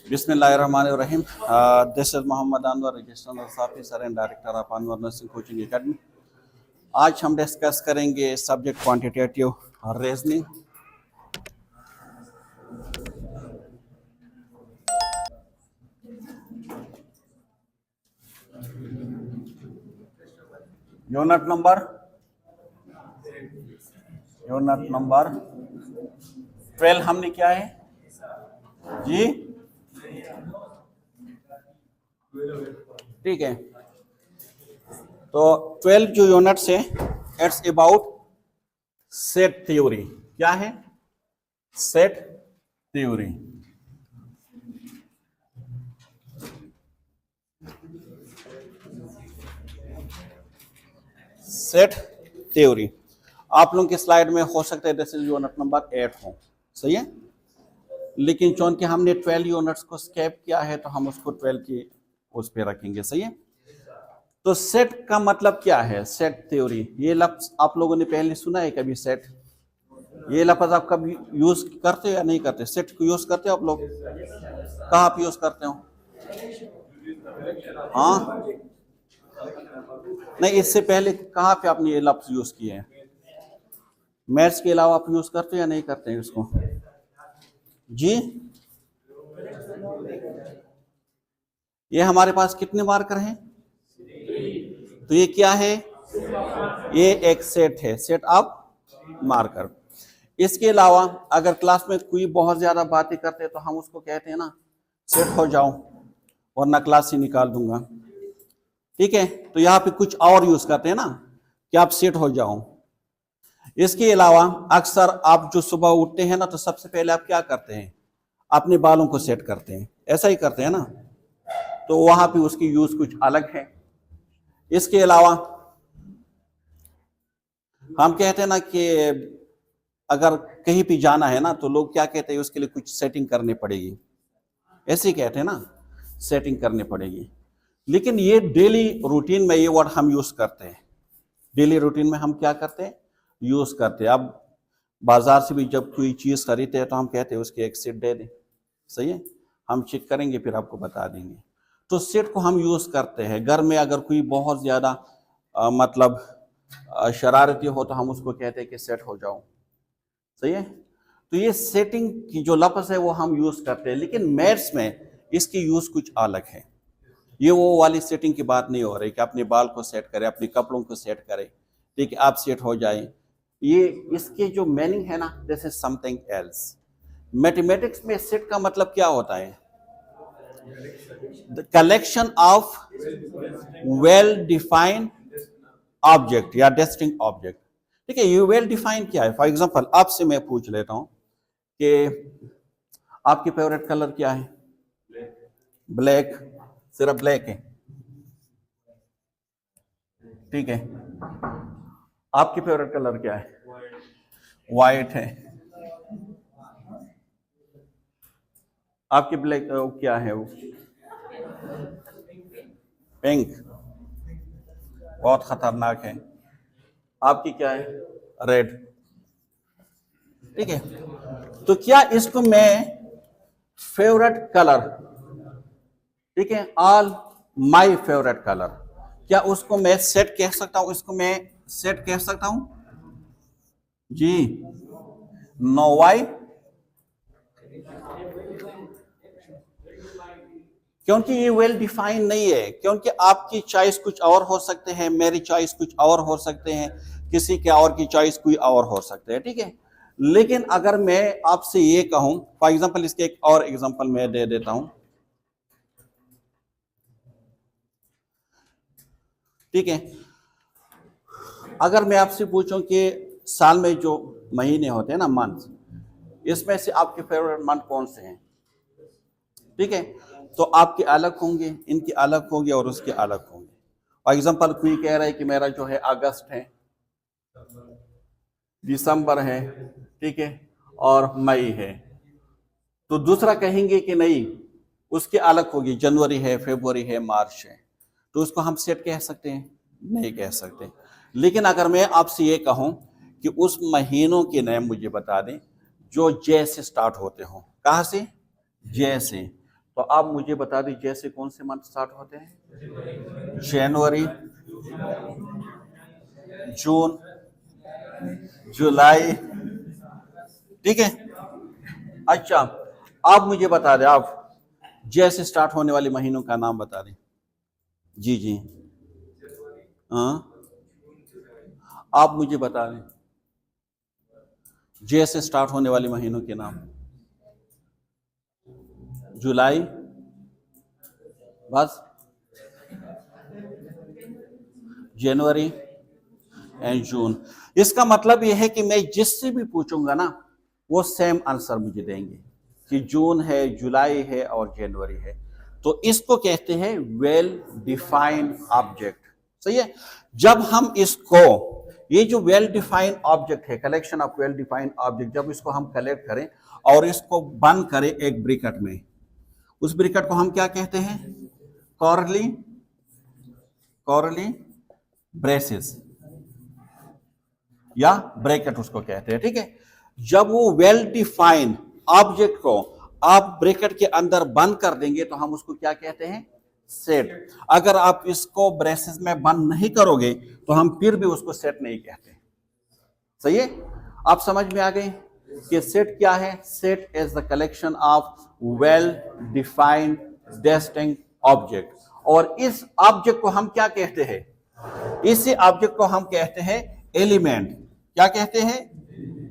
Bismillahirrahmanirrahim. This is Mohammad Anwar, Registered Nurse Officer and Director of Anwar Nursing Coaching Academy. आज हम discuss करेंगे subject quantitative reasoning. Unit number 12 हमने क्या है जी, ठीक है। तो 12 जो यूनिट्स है इट्स अबाउट सेट थ्योरी। क्या है? Set theory. सेट थ्योरी आप लोगों की स्लाइड में हो सकता है दिस इज यूनिट नंबर 8 हो, सही है। लेकिन चूंकि हमने 12 यूनिट्स को स्केप किया है तो हम उसको 12 की उस पे रखेंगे, सही है। तो सेट का मतलब क्या है? सेट थ्योरी, ये लफ्ज आप लोगों ने पहले सुना है कभी? सेट, ये लफ्ज आप कभी यूज करते हो या नहीं करते? सेट को यूज करते हो आप लोग? कहाँ पे यूज करते हो? हाँ, नहीं, इससे पहले कहाँ पे आपने ये लफ्ज यूज किए हैं? मैथ्स के अलावा आप यूज करते हो या नहीं करते हैं इसको जी? ये हमारे पास कितने मार्कर हैं? तो ये क्या है? ये एक सेट है, सेट ऑफ मार्कर। इसके अलावा अगर क्लास में कोई बहुत ज्यादा बातें करते हैं तो हम उसको कहते हैं ना सेट हो जाओ, वरना क्लास से निकाल दूंगा, ठीक है। तो यहाँ पे कुछ और यूज करते हैं ना कि आप सेट हो जाओ। इसके अलावा अक्सर आप जो सुबह उठते हैं ना तो सबसे पहले आप क्या करते हैं? अपने बालों को सेट करते हैं, ऐसा ही करते हैं ना। तो वहां पे उसकी यूज कुछ अलग है। इसके अलावा हम कहते हैं ना कि अगर कहीं भी जाना है ना तो लोग क्या कहते हैं, उसके लिए कुछ सेटिंग करनी पड़ेगी, ऐसे ही कहते हैं ना, सेटिंग करनी पड़ेगी। लेकिन ये डेली रूटीन में ये वर्ड हम यूज करते हैं। डेली रूटीन में हम क्या करते हैं? यूज करते हैं। अब बाजार से भी जब कोई चीज खरीदते हैं तो हम कहते हैं उसकी एक सेट दे दें, सही है। हम चेक करेंगे फिर आपको बता देंगे। तो सेट को हम यूज करते हैं। घर में अगर कोई बहुत ज्यादा मतलब शरारती हो तो हम उसको कहते हैं कि सेट हो जाओ, सही है। तो ये सेटिंग की जो लफ्ज है वो हम यूज करते हैं। लेकिन मैथ्स में इसकी यूज कुछ अलग है। ये वो वाली सेटिंग की बात नहीं हो रही कि अपने बाल को सेट करें, अपने कपड़ों को सेट करें, ठीक है, आप सेट हो जाए। ये इसके जो मीनिंग है ना, this is something else. Mathematics में सेट का मतलब क्या होता है? The collection of well defined object या डिस्टिंक्ट ऑब्जेक्ट, ठीक है। ये वेल डिफाइंड क्या है? फॉर एग्जांपल आपसे मैं पूछ लेता हूं कि आपकी फेवरेट कलर क्या है? ब्लैक, सिर्फ ब्लैक है, ठीक है। आपकी फेवरेट कलर क्या है? व्हाइट है। आपकी ब्लैक क्या है? वो पिंक, बहुत खतरनाक है। आपकी क्या है? रेड, ठीक है। तो क्या इसको मैं फेवरेट कलर, ठीक है, ऑल माय फेवरेट कलर, क्या उसको मैं सेट कह सकता हूं? इसको मैं सेट कह सकता हूं जी? No, Y? क्योंकि ये वेल डिफाइंड नहीं है। क्योंकि आपकी चॉइस कुछ और हो सकते हैं, मेरी चॉइस कुछ और हो सकते हैं, किसी के और की चॉइस कोई और हो सकते हैं, ठीक है। लेकिन अगर मैं आपसे ये कहूं, फॉर एग्जांपल इसके एक और एग्जांपल मैं दे देता हूं, ठीक है। अगर मैं आपसे पूछूं कि साल में जो महीने होते हैं ना, मंथ, इसमें से आपके फेवरेट मंथ कौन से हैं, ठीक है। तो आपके अलग होंगे, इनके अलग होंगे और उसके अलग होंगे। फॉर एग्जांपल कोई कह रहा है कि मेरा जो है अगस्त है, दिसंबर है, ठीक है, और मई है। तो दूसरा कहेंगे कि नहीं, उसके अलग होगी, जनवरी है, फरवरी है, मार्च है। तो उसको हम सेट कह सकते हैं? नहीं कह सकते। लेकिन अगर मैं आपसे ये कहूं कि उस महीनों के नाम मुझे बता दें जो जे से स्टार्ट होते हो। कहां से? जे से। तो आप मुझे बता दीजिए जैसे कौन से मंथ स्टार्ट होते हैं? जनवरी, जून, जुलाई, ठीक है। अच्छा, आप मुझे बता दें, आप जैसे स्टार्ट होने वाले महीनों का नाम बता दें। जी जी, हाँ, आप मुझे बता दें जैसे स्टार्ट होने वाले महीनों के नाम। जुलाई, बस, जनवरी एंड जून। इसका मतलब यह है कि मैं जिससे भी पूछूंगा ना, वो सेम आंसर मुझे देंगे कि जून है, जुलाई है और जनवरी है। तो इसको कहते हैं वेल डिफाइंड ऑब्जेक्ट। सही है। जब हम इसको, ये जो वेल डिफाइंड ऑब्जेक्ट है, collection of well defined object, जब इसको हम कलेक्ट करें और इसको बंद करें एक ब्रैकेट में, उस ब्रैकेट को हम क्या कहते हैं? कॉर्ली, कॉर्ली ब्रेसेस या ब्रैकेट उसको कहते हैं, ठीक है। जब वो वेल डिफाइंड ऑब्जेक्ट को आप ब्रैकेट के अंदर बंद कर देंगे तो हम उसको क्या कहते हैं? सेट। अगर आप इसको ब्रेसेस में बंद नहीं करोगे तो हम फिर भी उसको सेट नहीं कहते। सही है। आप समझ में आ गए कि सेट क्या है? Set is the collection of well defined distinct object. और इस ऑब्जेक्ट को हम क्या कहते हैं? इसी ऑब्जेक्ट को हम कहते हैं एलिमेंट। क्या कहते हैं?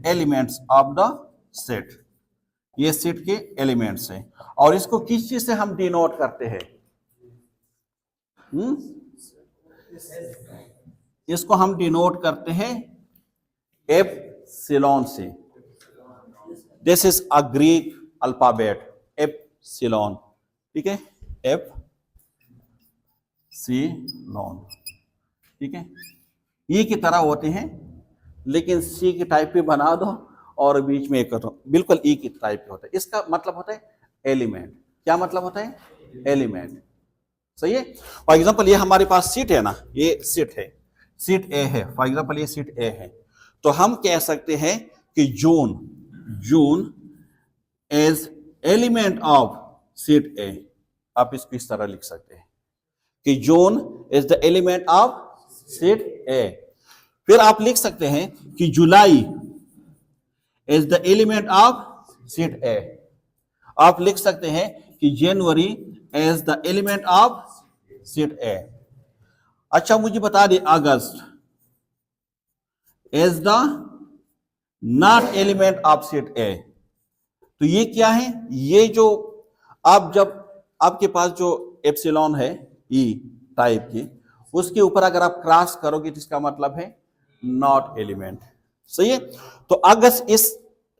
Elements of the set. ये सेट के एलिमेंट्स हैं। और इसको किस चीज से हम डिनोट करते हैं? इसको हम डिनोट करते हैं एप्सिलॉन से। This is a Greek alphabet, epsilon, ठीक है। एप्सिलॉन, ठीक है। ई की तरह होते हैं लेकिन सी की टाइप पे बना दो और बीच में एक बिल्कुल ई की टाइप पे होता है। इसका मतलब होता है एलिमेंट। क्या मतलब होता है? एलिमेंट। सही है। फॉर एग्जांपल ये हमारे पास सीट है ना, ये सीट है, सीट ए है। फॉर एग्जांपल ये सीट ए है, तो हम कह सकते हैं कि June, June is element of set A. आप इसको इस तरह लिख सकते हैं कि June is the element of set A. फिर आप लिख सकते हैं कि July is the element of set A. आप लिख सकते हैं कि January is the element of set A. अच्छा, मुझे बता दें August is the not element of set ए। तो ये क्या है? ये जो आप जब आपके पास जो एप्सिलॉन है ई टाइप की, उसके ऊपर अगर आप क्रॉस करोगे तो इसका मतलब है नॉट एलिमेंट। सही है। तो अगस्त इस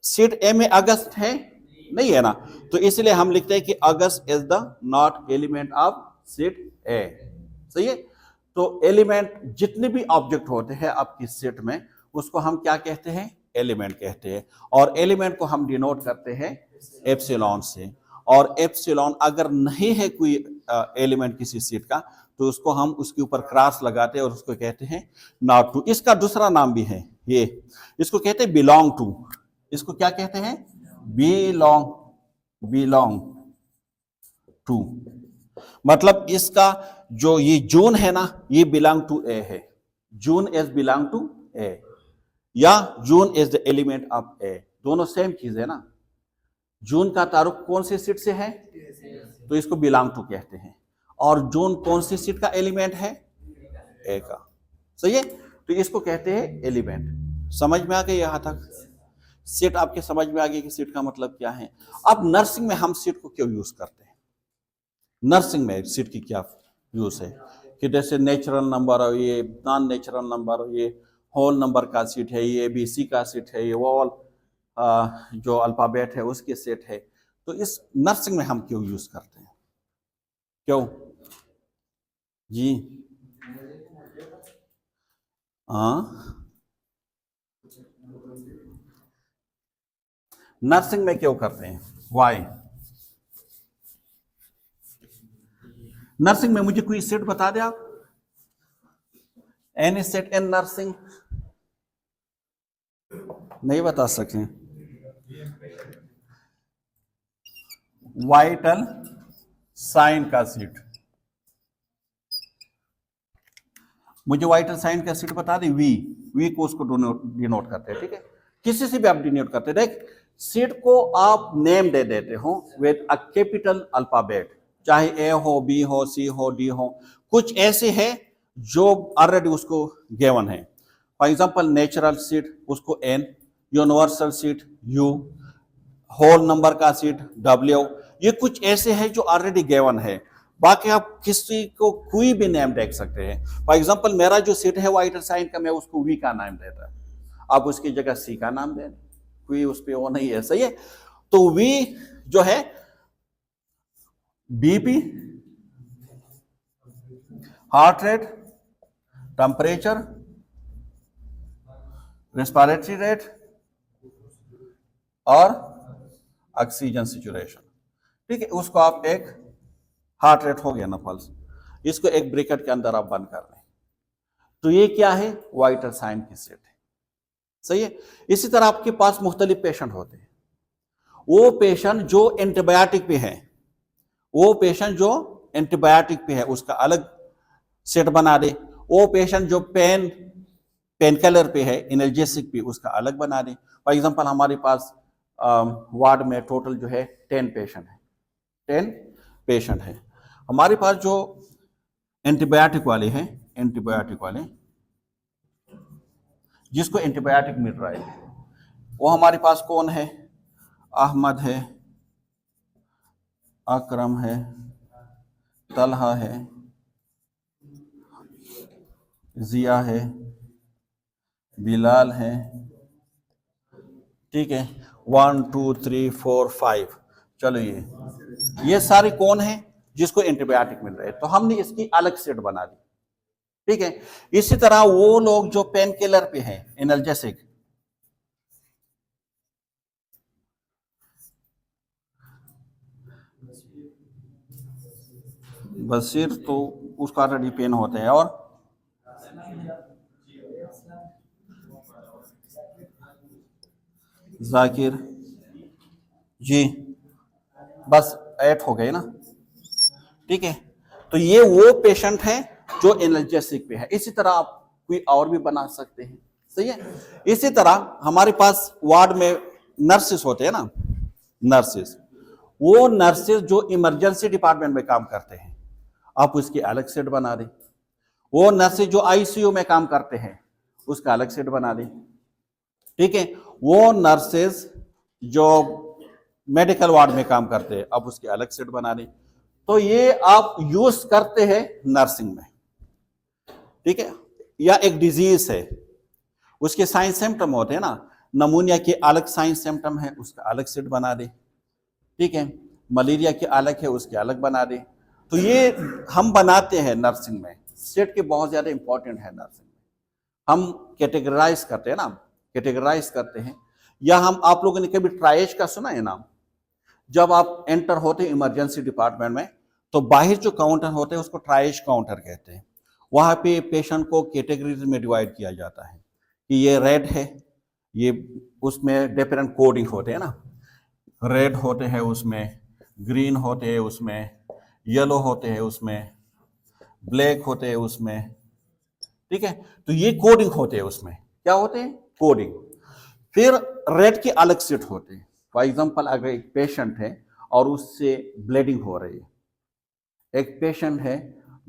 सीट ए में अगस्त है नहीं है ना, तो इसलिए हम लिखते हैं कि August is the not element of set A. सही है। तो एलिमेंट जितने भी ऑब्जेक्ट होते हैं आपकी सेट में, उसको हम क्या कहते हैं? एलिमेंट कहते हैं। और एलिमेंट को हम डिनोट करते हैं एप्सिलॉन से। और एप्सिलॉन अगर नहीं है कोई एलिमेंट किसी सेट का, तो उसको हम उसके ऊपर क्रॉस लगाते हैं और उसको कहते हैं नॉट टू। इसका दूसरा नाम भी है, ये इसको कहते हैं बिलोंग टू। इसको क्या कहते हैं? Belong, belong to. मतलब इसका जो ये जून है ना, ये बिलोंग टू ए है। June is belong to A या June is the element of A, दोनों सेम चीज है ना। जून का तारुक कौन सी सीट से है? तो इसको बिलोंग टू कहते हैं। और जून कौन सी सीट का एलिमेंट है? ए का। सही है। तो इसको कहते हैं एलिमेंट। समझ में आ गई यहां तक? सीट आपके समझ में आ गई कि सीट का मतलब क्या है? अब नर्सिंग में हम सीट को क्यों यूज करते हैं? नर्सिंग में सीट की क्या यूज है? कि जैसे नेचुरल नंबर और ये नॉन नेचुरल नंबर, ये होल नंबर का सीट है, ये एबीसी का सीट है, ये वॉल जो अल्फाबेट है उसके सेट है। तो इस नर्सिंग में हम क्यों यूज करते हैं? क्यों जी? हाँ, नर्सिंग में क्यों करते हैं? वाई? नर्सिंग में मुझे कोई सेट बता दे आप। Any set in nursing? नहीं बता सकते। वाइटल साइन का सीट, मुझे वाइटल साइन का सीट बता दे, वी को उसको डिनोट करते हैं, ठीक है। किसी से भी आप डिनोट करते हैं, देख सीट को आप नेम दे देते हो विद अ कैपिटल अल्फाबेट, चाहे ए हो, बी हो, सी हो, डी हो, कुछ ऐसे है जो ऑलरेडी उसको गिवन है। फॉर एग्जांपल नेचुरल सीट उसको N, universal set U, whole number का सीट डब्ल्यू, ये कुछ ऐसे है जो ऑलरेडी गिवन है। बाकी आप किसी को कोई भी नेम दे सकते हैं। फॉर एग्जांपल मेरा जो सीट है वाइटल साइन का, मैं उसको वी का नाम देता, आप उसकी जगह सी का नाम दें, कोई उस पर वो नहीं है, सही है। तो वी जो है BP, heart rate, temperature, respiratory rate और ऑक्सीजन सैचुरेशन, ठीक है। उसको आप एक हार्ट रेट हो गया ना पल्स, इसको एक ब्रैकेट के अंदर आप बंद कर लें। तो ये क्या है, वाइटल साइन की सेट है, सही है। इसी तरह आपके पास मुख्तलिफ पेशेंट होते हैं, वो पेशेंट जो एंटीबायोटिक पे है, वो पेशेंट जो एंटीबायोटिक पे है उसका अलग सेट बना दे, वो पेशेंट जो पेन किलर पे है, एनाल्जेसिक पे, उसका अलग बना दे। फॉर एग्जांपल हमारे पास वार्ड में टोटल जो है 10 पेशेंट है, 10 पेशेंट है। हमारे पास जो एंटीबायोटिक वाले हैं, एंटीबायोटिक वाले जिसको एंटीबायोटिक मिल रहा है, वो हमारे पास कौन है, अहमद है, अकरम है, तलहा है, जिया है, बिलाल है, ठीक है। 1 2 3 4 5, चलो ये सारे कौन है जिसको एंटीबायोटिक मिल रहा है, तो हमने इसकी अलग सेट बना दी, ठीक है। इसी तरह वो लोग जो पेन किलर पे है, एनाल्जेसिक, बसीर तो उसका ऑलरेडी पेन होता है, और जाकिर जी, बस 8 हो गए ना, ठीक है। तो ये वो पेशेंट हैं जो एनाल्जेसिक पे है। इसी तरह आप कोई और भी बना सकते हैं, सही है। इसी तरह हमारे पास वार्ड में नर्सेस होते हैं ना, नर्सेस, वो नर्सेस जो इमरजेंसी डिपार्टमेंट में काम करते हैं, आप उसकी अलग सेट बना दें। वो नर्सेस जो आईसीयू में काम करते हैं, उसका अलग सेट बना दें, ठीक है। वो नर्सेस जो मेडिकल वार्ड में काम करते हैं, आप उसकी अलग सेट बना दें। तो ये आप यूज करते हैं नर्सिंग में, ठीक है। या एक डिजीज है, उसके साइन सिम्टम होते हैं ना, नमूनिया के अलग साइन सिम्टम है, उसका अलग सेट बना दे, ठीक है। मलेरिया के अलग है, उसके अलग बना दे। तो ये हम बनाते हैं नर्सिंग में, सेट के बहुत ज्यादा इंपॉर्टेंट है नर्सिंग में। हम कैटेगराइज करते हैं ना, कैटेगराइज करते हैं। या हम, आप लोगों ने कभी ट्राइज का सुना है नाम? जब आप एंटर होते हैं इमरजेंसी डिपार्टमेंट में, तो बाहर जो काउंटर होते हैं उसको ट्राइज काउंटर कहते हैं। वहां पे पेशेंट को कैटेगरीज में डिवाइड किया जाता है कि ये रेड है, ये उसमें डिफरेंट कोडिंग होते हैं ना, रेड होते हैं उसमें, ग्रीन होते हैं उसमें, येलो होते हैं उसमें, ब्लैक होते हैं उसमें, ठीक है। तो ये कोडिंग होते हैं उसमें, क्या होते हैं, कोडिंग। फिर रेड के अलग सेट होते हैं। फॉर एग्जांपल अगर एक पेशेंट है और उससे ब्लीडिंग हो रही है, एक पेशेंट है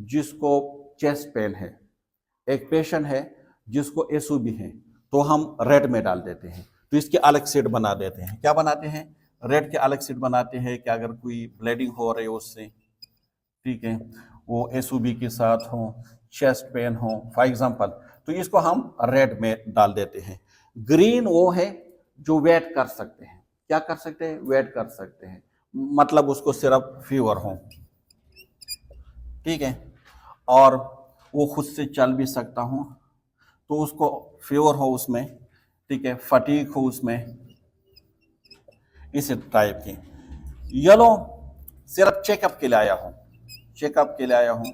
जिसको चेस्ट पेन है, एक पेशेंट है जिसको एसओबी है, तो हम रेड में डाल देते हैं। तो इसके अलग सेट बना देते हैं। क्या बनाते हैं, रेड के अलग सेट बनाते हैं कि अगर कोई ब्लीडिंग हो रही है उससे, ठीक है, वो एसओबी के साथ हो, चेस्ट पेन हो फॉर एग्जांपल, तो इसको हम रेड में डाल देते हैं। ग्रीन वो है जो वेट कर सकते हैं, क्या कर सकते हैं, वेट कर सकते हैं, मतलब उसको सिर्फ फीवर हो, ठीक है, और वो खुद से चल भी सकता हूँ, तो उसको फीवर हो उसमें, ठीक है, फटीक हो उसमें, इस टाइप की। येलो सिर्फ चेकअप के लिए आया हूँ, चेकअप के लिए आया हूँ,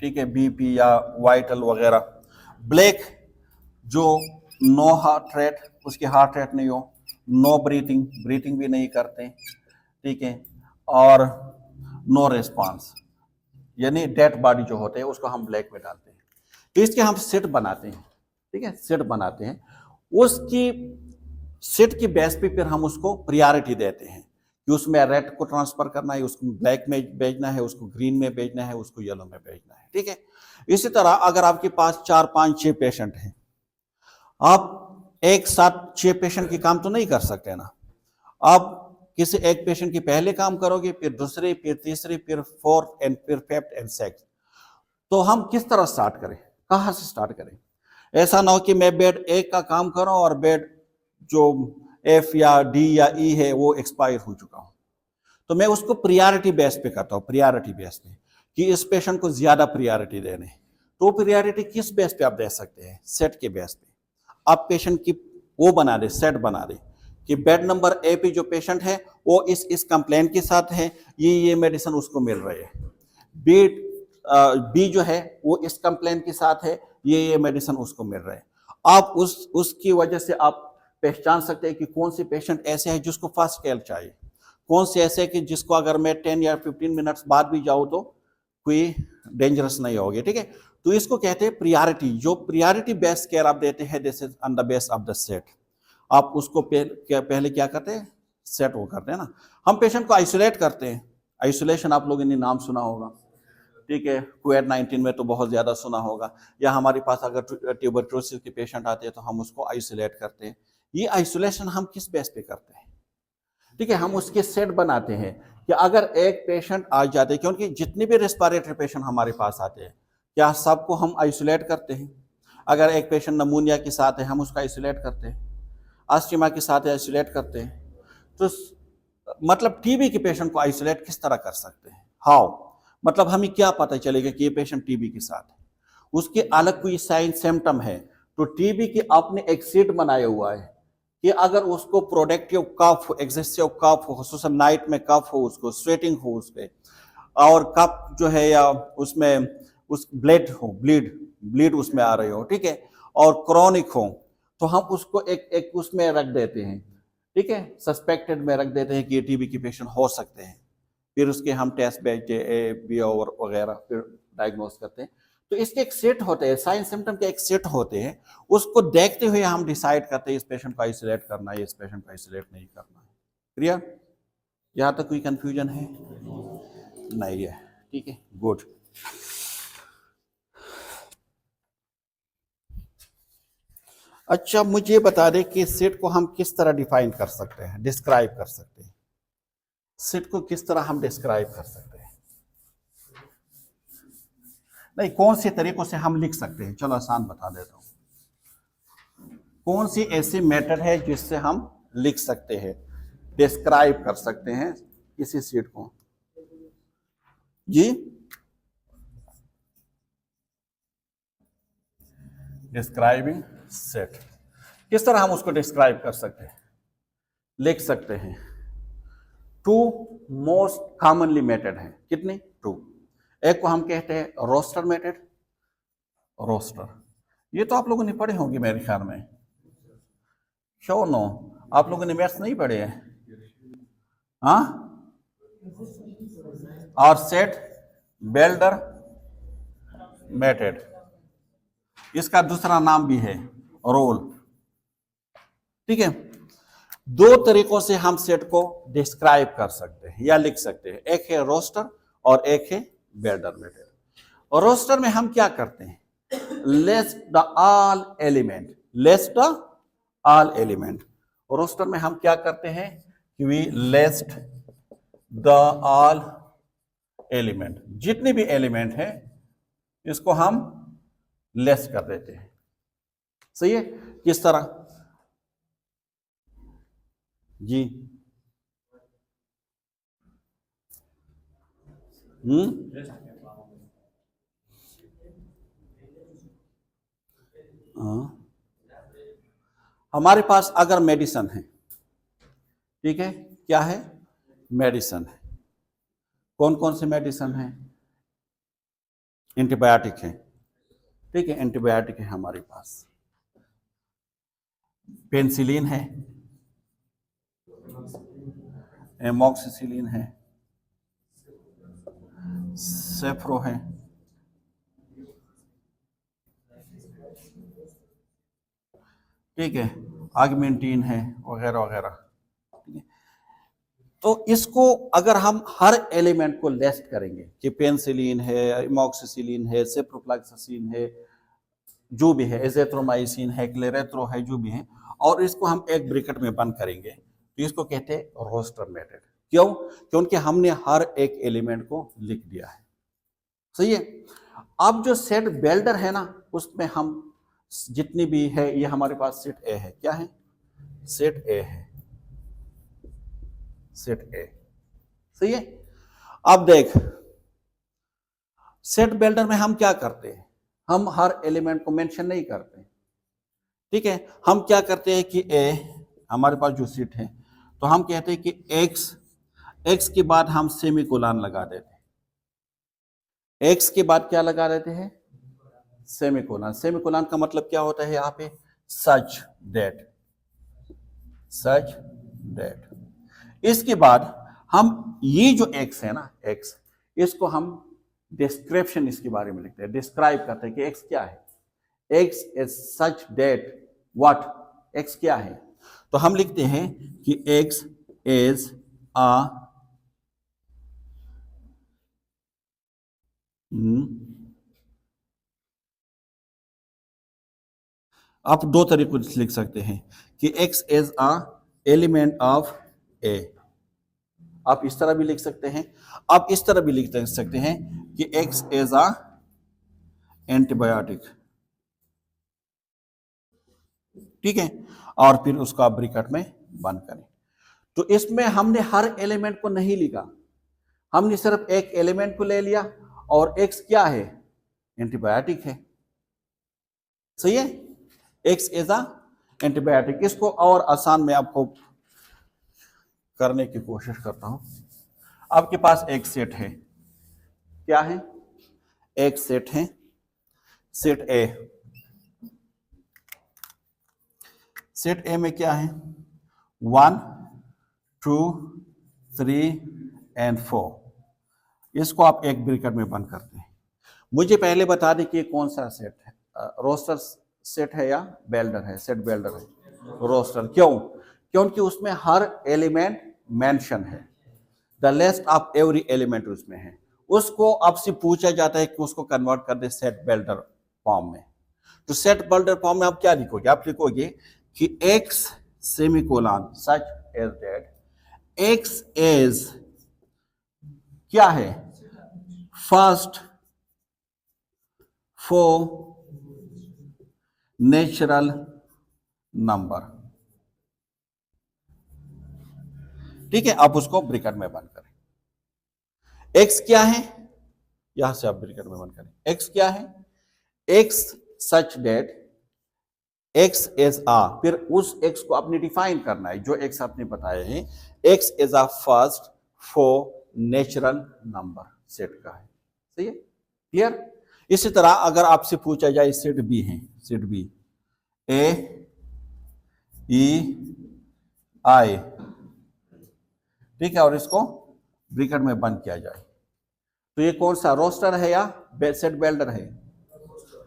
ठीक है, बीपी या वाइटल वगैरह। ब्लैक जो नो हार्ट रेट, उसकी हार्ट रेट नहीं हो, नो ब्रीथिंग, ब्रीथिंग भी नहीं करते, ठीक है, और नो रेस्पॉन्स, यानी डेड बॉडी जो होते हैं उसको हम ब्लैक में डालते हैं। तो इसके हम सेट बनाते हैं, ठीक है, सेट बनाते हैं। उसकी सेट की बेस पे फिर हम उसको प्रायोरिटी देते हैं कि उसमें रेड को ट्रांसफर करना है, उसको ब्लैक में भेजना है, उसको ग्रीन में भेजना है, उसको येलो में भेजना है, ठीक है। इसी तरह अगर आपके पास 4, 5, 6 पेशेंट हैं, आप एक साथ 6 पेशेंट की काम तो नहीं कर सकते ना। आप किसी एक पेशेंट की पहले काम करोगे, फिर दूसरे, फिर तीसरे, फिर फोर्थ एंड फिर फिफ्थ एंड सिक्स्थ। तो हम किस तरह स्टार्ट करें, कहां से स्टार्ट करें? ऐसा ना हो कि मैं बेड 1 का काम करूं और बेड जो F या D या E है वो एक्सपायर हो चुका हूं। तो मैं उसको प्रायोरिटी बेस पे करता हूं, प्रायोरिटी बेस पे, कि इस पेशेंट को ज्यादा प्रायोरिटी देने। तो प्रायोरिटी किस बेस पे आप दे सकते हैं? सेट के बेस पे। आप पेशेंट की वो बना दे, सेट बना दे कि बेड नंबर ए पे जो पेशेंट है वो इस कंप्लेंट के साथ है, ये मेडिसिन उसको मिल रही है। बेड बी जो है वो इस कंप्लेंट के साथ है, ये मेडिसिन उसको मिल रहा है। आप उसकी वजह से आप पहचान सकते हैं कि कौन से पेशेंट ऐसे हैं जिसको फर्स्ट केयर चाहिए, कौन से ऐसे कि जिसको अगर मैं 10 या 15 मिनट्स बाद भी जाऊं तो कोई डेंजरस नहीं होगी, ठीक है। तो इसको कहते हैं प्रायोरिटी। जो प्रायोरिटी बेस्ड केयर आप देते हैं, this is on the base of the set. आप उसको पहले क्या करते हैं? सेट वो करते हैं ना। हम पेशेंट को आइसोलेट करते हैं। आइसोलेशन आप लोगों ने नाम सुना होगा, ठीक है, कोविड-19 में तो बहुत ज्यादा सुना होगा। या हमारे पास अगर ट्यूबरक्लोसिस के पेशेंट आते हैं तो हम उसको आइसोलेट करते हैं। ये आइसोलेशन हम किस बेस पे करते हैं? ठीक है, हम उसके सेट बनाते हैं कि अगर एक पेशेंट आ जाते हैं, क्योंकि जितने भी रेस्पिरेटरी पेशेंट हमारे पास आते हैं, क्या सबको हम आइसोलेट करते हैं? अगर एक पेशेंट नमूनिया के साथ है हम उसका आइसोलेट करते हैं, अस्थमा के साथ आइसोलेट करते हैं। तो मतलब टीबी के पेशेंट को आइसोलेट किस तरह कर सकते हैं? हाउ? मतलब हमें क्या पता चलेगा कि ये पेशेंट टीबी के साथ है? उसके अलग कोई साइन सिम्टम है तो टीबी की आपने एक सीट बनाया हुआ है कि अगर उसको प्रोडक्टिव कफ, एक्सेसिव कफ हो, खसूसन नाइट में कफ हो, उसको स्वेटिंग हो उस पे, और कफ जो है या उसमें उस ब्लड हो, ब्लीड उसमें आ रही हो, ठीक है, और क्रॉनिक हो, तो हम उसको एक उसमें रख देते हैं, ठीक है, सस्पेक्टेड में रख देते हैं कि ये टीबी के पेशेंट हो सकते हैं। फिर उसके हम टेस्ट भेजते ए बी और वगैरह, फिर डायग्नोस करते हैं। तो इसके एक सेट होते हैं, साइन सिम्टम के एक सेट होते हैं। उसको देखते हुए हम डिसाइड करते हैं इस पेशेंट को आइसोलेट करना है, इस पेशेंट को आइसोलेट नहीं करना है। क्लियर? यहाँ तक कोई कंफ्यूजन है? नहीं है, ठीक है, गुड। अच्छा, मुझे बता दें कि सेट को हम किस तरह डिफाइन कर सकते हैं, डिस्क्राइब कर सकते हैं? सेट को किस तरह हम डिस्क्राइब कर सकते हैं? नहीं, कौन से तरीकों से हम लिख सकते हैं? चलो आसान बता देता हूं। कौन सी ऐसी मेथड है जिससे हम लिख सकते हैं, डिस्क्राइब कर सकते हैं किसी सीट को? जी, डिस्क्राइबिंग सेट। किस तरह हम उसको डिस्क्राइब कर सकते हैं, लिख सकते हैं? 2 मोस्ट कॉमनली मेथड है। कितनी? 2। एक को हम कहते हैं रोस्टर मेथड। रोस्टर, ये तो आप लोगों ने पढ़े होंगे मेरे ख्याल में। Sure no? आप लोगों ने मैथ्स नहीं पढ़े हैं? हाँ? और सेट बेल्डर मेथड, इसका दूसरा नाम भी है रोल, ठीक है। 2 तरीकों से हम सेट को डिस्क्राइब कर सकते हैं या लिख सकते हैं। एक है रोस्टर और एक है बेल्डर मेथड। और रोस्टर में हम क्या करते हैं? List the all element, list the all element. Roster में हम क्या करते हैं कि we list the all element, जितने भी एलिमेंट हैं इसको हम लिस्ट कर देते हैं। सही है? किस तरह? जी, हाँ। हमारे पास अगर मेडिसिन है, ठीक है, क्या है? मेडिसिन है। कौन कौन से मेडिसिन है? एंटीबायोटिक है, ठीक है, एंटीबायोटिक है हमारे पास। पेनिसिलिन है, एमोक्सिसिलिन है, सेफ्रो है, ठीक है, आगमेंटीन है, वगैरह वगैरह। तो इसको अगर हम हर एलिमेंट को लिस्ट करेंगे कि पेनिसिलिन है, इमोक्सिसिलिन है, सेप्रोफ्लॉक्सासिन है, जो भी है, एजेथ्रोमाइसिन है, क्लेरेथ्रो है, जो भी है, और इसको हम एक ब्रैकेट में बंद करेंगे, तो इसको कहते हैं रोस्टर मेथड। क्यों? क्योंकि हमने हर एक एलिमेंट को लिख दिया है। सही है। अब जो सेट बिल्डर है ना, उसमें हम जितनी भी है, ये हमारे पास सेट ए है। क्या है? सेट ए है, सेट ए। सही है। अब देख, सेट बिल्डर में हम क्या करते हैं, हम हर एलिमेंट को मेंशन नहीं करते, ठीक है। हम क्या करते हैं कि ए हमारे पास जो सेट है, तो हम कहते हैं कि एक्स के बाद हम सेमीकोलन लगा देते हैं। एक्स के बाद क्या लगा देते हैं? सेमीकोलन। सेमीकोलन का मतलब क्या होता है यहाँ पे? Such that, such that. इसके बाद हम ये जो एक्स है ना, एक्स, इसको हम डिस्क्रिप्शन इसके बारे में लिखते हैं, डिस्क्राइब करते हैं कि एक्स क्या है। X is such that what, x क्या है, तो हम लिखते हैं कि एक्स इज अ आप दो तरीकों से लिख सकते हैं कि x is a element of A. आप इस तरह भी लिख सकते हैं, आप इस तरह भी लिख सकते हैं कि x इज अ एंटीबायोटिक, ठीक है, और फिर उसको आप ब्रैकेट में बंद करें। तो इसमें हमने हर एलिमेंट को नहीं लिखा, हमने सिर्फ एक एलिमेंट को ले लिया, और x क्या है? एंटीबायोटिक है। सही है। X is a antibiotic. इसको और आसान में आपको करने की कोशिश करता हूं। आपके पास एक सेट है, क्या है? एक सेट है, सेट ए। सेट ए में क्या है? 1 2 3 एंड 4। इसको आप एक ब्रैकेट में बंद करते हैं। मुझे पहले बता दें कि कौन सा सेट है, रोस्टर सेट है या बिल्डर है? सेट बिल्डर है, रोस्टर। क्यों? क्योंकि उसमें हर एलिमेंट मेंशन है, the list of every element उसमें है। उसको आपसे पूछा जाता है कि उसको कन्वर्ट कर दे सेट बिल्डर फॉर्म में। तो सेट बिल्डर फॉर्म में आप क्या लिखोगे? आप लिखोगे कि x semicolon such as that x is क्या है? फर्स्ट 4 नेचुरल नंबर, ठीक है। आप उसको ब्रैकेट में बंद करें। एक्स क्या है? यहां से आप ब्रैकेट में बंद करें। एक्स क्या है? X such that x is ah, फिर उस एक्स को आपने डिफाइन करना है जो एक्स आपने बताए हैं। X is a first 4 natural number set का है। सही है, क्लियर। इसी तरह अगर आपसे पूछा जाए सेट बी है, सेट बी ए ई आई, ठीक है, और इसको ब्रैकेट में बंद किया जाए, तो ये कौन सा? रोस्टर है या सेट बिल्डर है?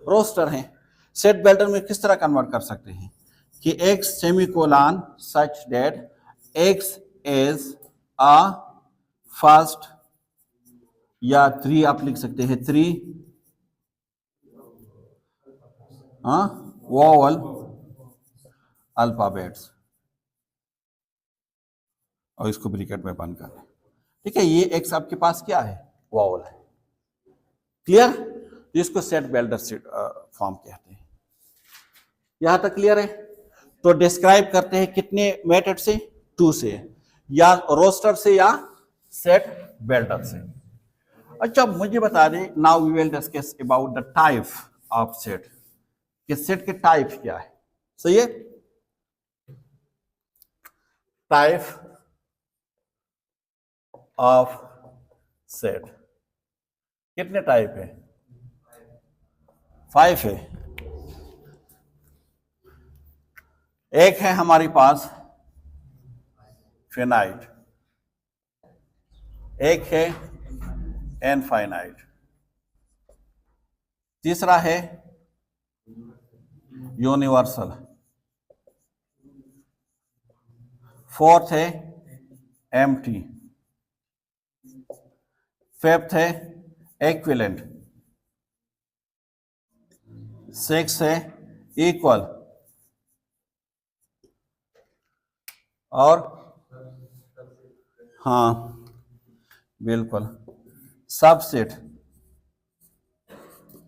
रोस्टर है। सेट बिल्डर में किस तरह कन्वर्ट कर सकते हैं कि x semicolon such that x is a first, या 3 आप लिख सकते हैं, 3 वोवल अल्फाबेट्स, और इसको ब्रैकेट में बंद कर दें, ठीक है। ये एक्स आपके पास क्या है? वोवल है। क्लियर। इसको सेट बिल्डर सेट फॉर्म कहते हैं। यहां तक क्लियर है। तो डिस्क्राइब करते हैं कितने मेथड से? 2 से, या रोस्टर से या सेट बिल्डर से। अच्छा, मुझे बता दें, now we will discuss about the type of set, कि सेट के टाइप क्या है। सही है। टाइप ऑफ सेट कितने टाइप है? 5 है। एक है हमारे पास फिनाइट, एक है इनफाइनाइट, तीसरा है यूनिवर्सल, फोर्थ है एम्प्टी, फिफ्थ है इक्विवेलेंट, सिक्स है इक्वल, और हाँ बिल्कुल सबसेट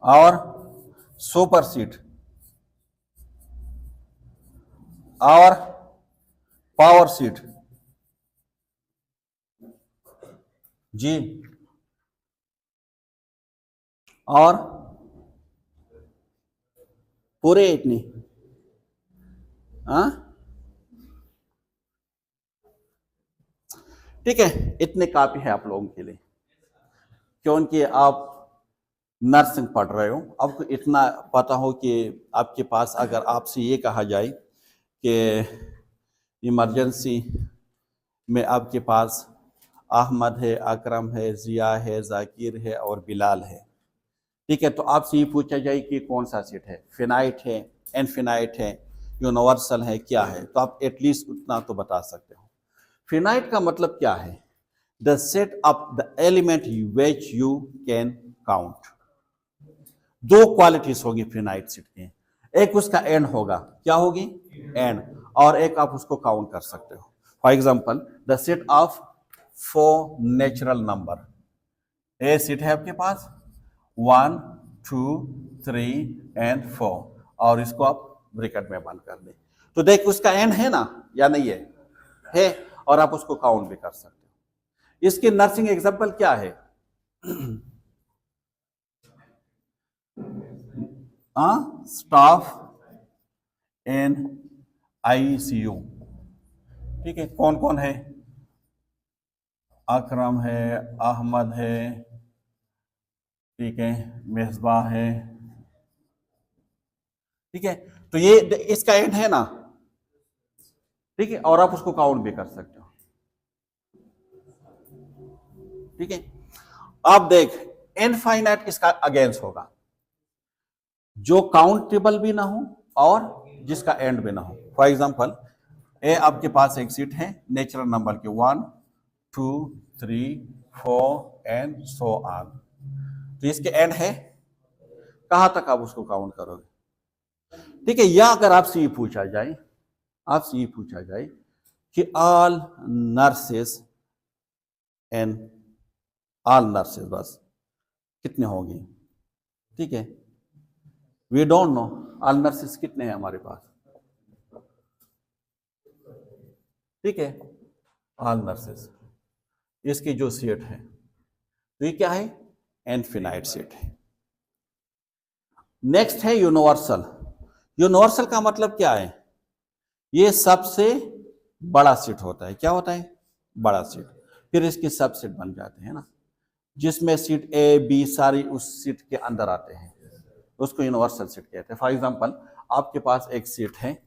और सुपरसीट और पावर सीट। जी, और पूरे इतनी, हाँ ठीक है, इतने काफी है आप लोगों के लिए, क्योंकि आप नर्सिंग पढ़ रहे हो। आपको इतना पता हो कि आपके पास अगर आपसे ये कहा जाए कि इमरजेंसी में आपके पास अहमद है, अकरम है, जिया है, जाकिर है और बिलाल है, ठीक है, तो आपसे ये पूछा जाए कि कौन सा सेट है, फिनाइट है, इनफिनाइट है, यूनिवर्सल है, क्या है, तो आप एटलीस्ट उतना तो बता सकते हो। फिनाइट का मतलब क्या है? The set of the element which you can count. दो क्वालिटीज होगी फिनाइट सेट की, एक उसका एंड होगा, क्या होगी? एंड, और एक आप उसको काउंट कर सकते हो। For example the set of 4 natural number, A set है आपके पास 1 2 3 एंड 4, और इसको आप ब्रैकेट में बंद कर दें, तो देख उसका एंड है ना या नहीं है, और आप उसको काउंट भी कर सकते हो। इसकी नर्सिंग एग्जांपल क्या है? स्टाफ इन आईसीयू, ठीक है, कौन कौन है? अकरम है, अहमद है, ठीक है, मिसबाह है, ठीक है, तो ये इसका एंड है ना, ठीक है, और आप उसको काउंट भी कर सकते हो, ठीक है। अब देख इनफाइनाइट इसका अगेंस्ट होगा, जो काउंटेबल भी ना हो और जिसका एंड भी ना हो। फॉर एग्जांपल ए आपके पास एक सीट है नेचुरल नंबर के 1 2 3 4 एंड सो ऑन, तो इसके एंड है, कहां तक आप उसको काउंट करोगे, ठीक है। या अगर आपसे ये पूछा जाए, आपसे ये पूछा जाए कि all nurses and all nurses बस कितने होंगे, ठीक है, we don't know all nurses कितने हैं हमारे पास, ठीक है, ऑल नर्सेस इसकी जो सेट है, तो ये क्या है? इनफिनाइट सेट है। नेक्स्ट है यूनिवर्सल। यूनिवर्सल का मतलब क्या है? ये सबसे बड़ा सेट होता है, क्या होता है? बड़ा सेट, फिर इसके सबसेट बन जाते हैं ना, जिसमें सीट ए बी सारी उस सीट के अंदर आते हैं, उसको यूनिवर्सल सेट कहते हैं। फॉर एग्जांपल आपके पास एक सीट है,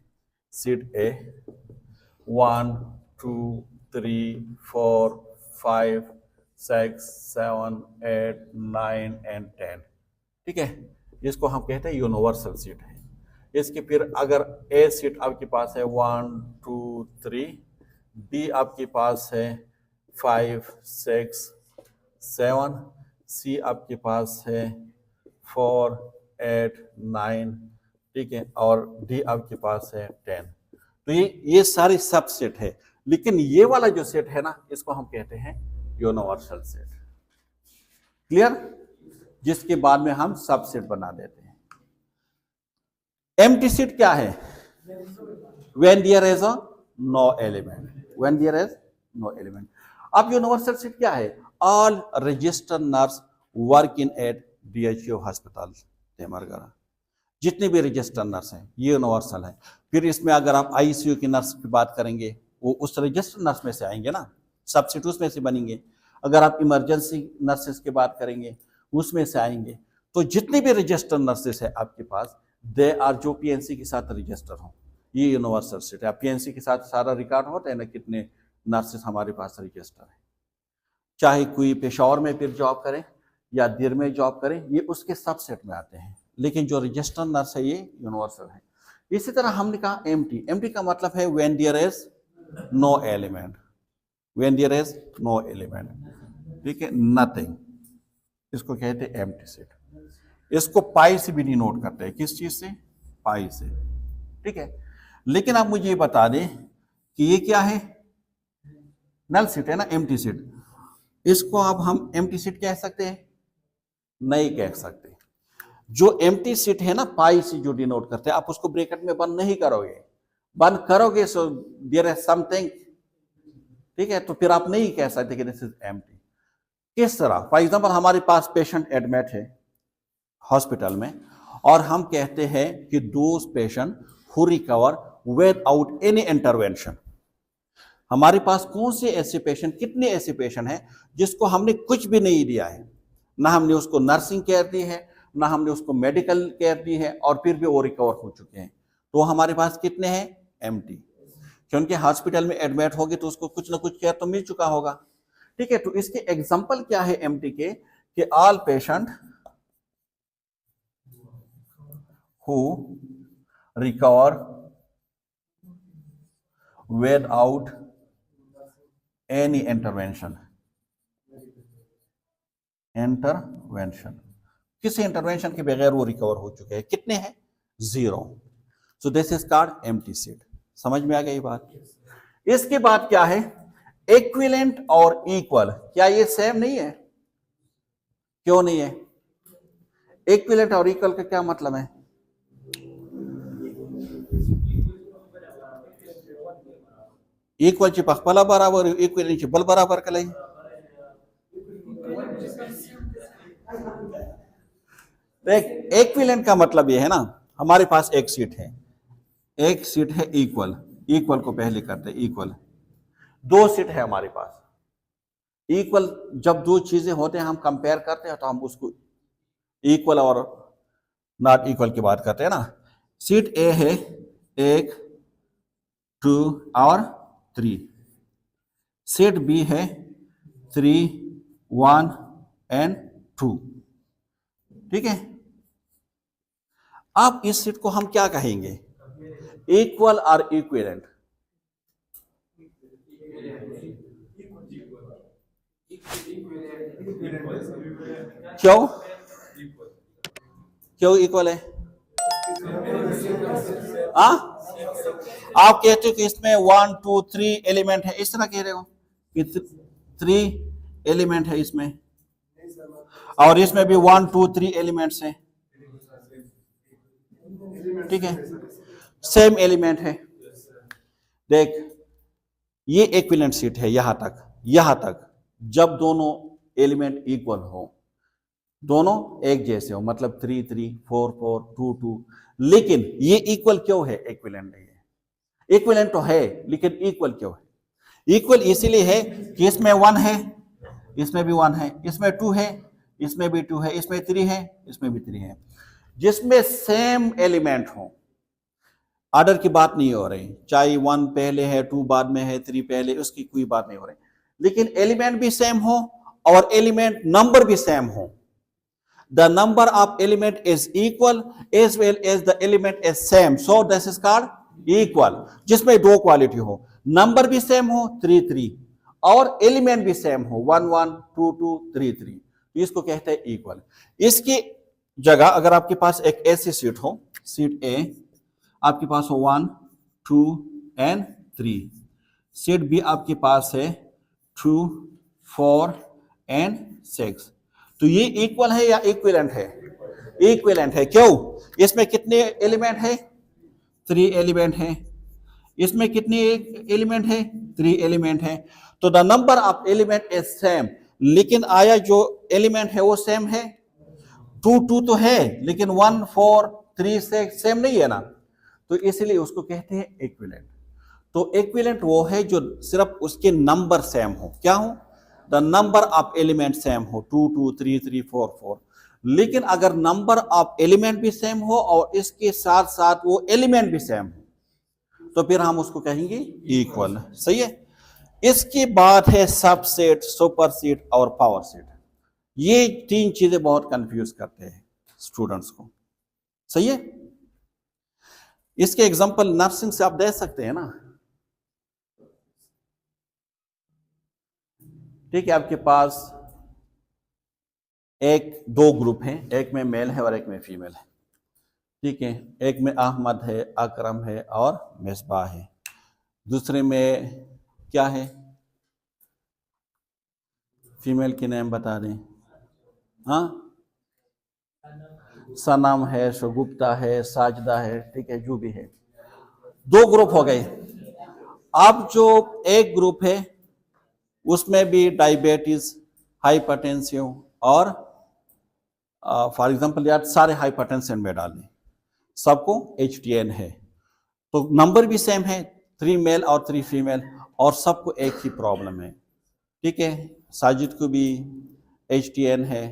सीट ए 1 2 3 4 5 6 7 8 9 एंड 10, ठीक है, इसको हम कहते हैं यूनिवर्सल सीट है। इसके फिर अगर ए सीट आपके पास है 1 2 3, बी आपके पास है 5 6 7, सी आपके पास है 4 8 9, ठीक है, और डी आपके पास है 10। तो ये सारे सब सेट है, लेकिन ये वाला जो सेट है ना, इसको हम कहते हैं यूनिवर्सल सेट। क्लियर? जिसके बाद में हम सब सेट बना देते हैं। एम्प्टी सेट क्या है? When there is a no element, when there is no element. अब यूनिवर्सल सेट क्या है? All registered nurse work in at DHO hospital Timergara, जितने भी रजिस्टर्ड नर्स हैं ये यूनिवर्सल है। फिर इसमें अगर आप आईसीयू की नर्स की बात करेंगे, वो उस रजिस्टर्ड नर्स में से आएंगे ना, सब्सिट्यूट में से बनेंगे। अगर आप इमरजेंसी नर्सेस की बात करेंगे, उसमें से आएंगे। तो जितने भी रजिस्टर्ड नर्सेस है आपके पास, दे आर जो पीएनसी के साथ रजिस्टर हो, ये यूनिवर्सल सेट है। पीएनसी के साथ सारा रिकॉर्ड होता है ना, कितने नर्सेस हमारे पास रजिस्टर है, चाहे कोई पेशावर में फिर जॉब करें या देर में जॉब करें, ये उसके सबसेट में आते हैं, लेकिन जो रजिस्टर नर्स है ये यूनिवर्सल है। इसी तरह हमने कहा एम्प्टी, एम्प्टी का मतलब है when there is no element, when there is no element, ठीक है, नथिंग, इसको कहते हैं एम्प्टी सीट। इसको पाई से भी डिनोट करते हैं, किस चीज से, पाई से, ठीक है। लेकिन आप मुझे ये बता दें कि ये क्या है, नल सीट है ना, एम्प्टी सीट, इसको अब हम एम्प्टी सीट कह सकते हैं, नहीं कह सकते। जो एम्प्टी सीट है ना, पाई से जो डिनोट करते हैं, आप उसको ब्रैकेट में बंद नहीं करोगे, बंद करोगे सो देयर इज समथिंग, ठीक है, तो फिर आप नहीं कह सकते कि दिस इज एम्प्टी। किस तरह, फॉर एग्जाम्पल हमारे पास पेशेंट एडमिट है हॉस्पिटल में, और हम कहते हैं कि those patient who recover without any intervention. हमारे पास कौन से ऐसे पेशेंट, कितने ऐसे पेशेंट हैं जिसको हमने कुछ भी नहीं दिया है, ना हमने उसको नर्सिंग केयर दी है, ना हमने उसको मेडिकल केयर दी है, और फिर भी वो रिकवर हो चुके हैं, तो हमारे पास कितने हैं, एम्प्टी। क्योंकि हॉस्पिटल में एडमिट होगी तो उसको कुछ ना कुछ केयर तो मिल चुका होगा, ठीक है। तो इसके एग्जांपल क्या है एम्प्टी के, कि all patient who recover without any intervention, किसी इंटरवेंशन के बगैर वो रिकवर हो चुके हैं, कितने हैं, 0। So this is called empty seat. समझ में आ गई बात। इसके बाद क्या है, इक्विवेलेंट और इक्वल, क्या ये सेम नहीं है, क्यों नहीं है, इक्विवेलेंट और इक्वल का क्या मतलब है, इक्वल ची पखपला बराबर, इक्विवेलेंट ची बल बराबर का लई, इक्विवेलेंट का मतलब ये है ना, हमारे पास एक सीट है, एक सीट है इक्वल, इक्वल को पहले करते हैं इक्वल, दो सीट है हमारे पास इक्वल। जब दो चीजें होते हैं हम कंपेयर करते हैं तो हम उसको इक्वल और नॉट इक्वल की बात करते हैं ना। सीट ए है 1 2 और 3, सीट बी है 3 1 एंड 2, ठीक है। अब इस सीट को हम क्या कहेंगे, इक्वल और इक्विवेलेंट, क्यों, क्यों इक्वल है, आप कहते हो कि इसमें 1 2 3 एलिमेंट है, इस तरह कह रहे हो कि 3 एलिमेंट है इसमें, और इसमें भी 1 2 3 एलिमेंट्स हैं, ठीक है, सेम एलिमेंट है। देख, ये इक्विवेलेंट सीट है यहां तक जब दोनों एलिमेंट इक्वल हो, दोनों एक जैसे हो, मतलब 3 3 4 4 2 2, लेकिन ये इक्वल क्यों है, इक्विवेलेंट नहीं है, इक्विवेलेंट तो है लेकिन इक्वल क्यों है, इक्वल इसीलिए है कि इसमें 1 है, इसमें भी 1 है, इसमें 2 है, इसमें भी 2 है, इसमें 3 है, इसमें भी 3 है, जिसमें सेम एलिमेंट हो, ऑर्डर की बात नहीं हो रही, चाहे 1 पहले है 2 बाद में है 3 पहले, उसकी कोई बात नहीं हो रही, लेकिन एलिमेंट भी सेम हो और एलिमेंट नंबर भी सेम हो। The number of element is equal as well as the element is same, so this is called equal, जिसमें दो क्वालिटी हो, नंबर भी सेम हो 3 3 और एलिमेंट भी सेम हो 1 1 2 2 3 3, इसको कहते हैं इक्वल। इसकी जगह अगर आपके पास एक ऐसी सीट हो, सीट ए आपके पास हो 1 2 एंड 3, सीट बी आपके पास है 2 4 एंड 6, तो ये इक्वल है या इक्विवेलेंट है, इक्विवेलेंट है। क्यों, इसमें कितने एलिमेंट है, 3 एलिमेंट है, इसमें कितने एलिमेंट है, 3 एलिमेंट है, तो the number of element is same, लेकिन आया जो एलिमेंट है वो सेम है, 2 2 तो है लेकिन 1 4 3 6 सेम नहीं है ना, तो इसलिए उसको कहते हैं इक्विवेलेंट। तो इक्विवेलेंट वो है जो सिर्फ उसके नंबर सेम हो, क्या हो, the number of element same हो 2 2 3 3 4 4, लेकिन अगर नंबर ऑफ एलिमेंट भी सेम हो और इसके साथ साथ वो एलिमेंट भी सेम हो तो फिर हम उसको कहेंगे इक्वल, सही है। इसके बाद है सबसेट, सुपरसेट और पावर सेट। ये तीन चीजें बहुत कंफ्यूज करते हैं स्टूडेंट्स को। सही है। इसके एग्जांपल नर्सिंग से आप दे सकते हैं ना। ठीक है, आपके पास एक दो ग्रुप हैं, एक में मेल है और एक में फीमेल है। ठीक है, एक में अहमद है, अकरम है और मिसबाह है। दूसरे में क्या है, फीमेल के नाम बता दें। हाँ, सनम है, शगुप्ता है, साजदा है। ठीक है, जो भी है, दो ग्रुप हो गए। अब जो एक ग्रुप है उसमें भी डायबिटीज, हाइपरटेंशन और फॉर एग्जांपल यार सारे हाइपरटेंशन में डालें, सबको HTN है, तो नंबर भी सेम है, 3 मेल और 3 फीमेल, और सबको एक ही प्रॉब्लम है। ठीक है, साजिद को भी HTN है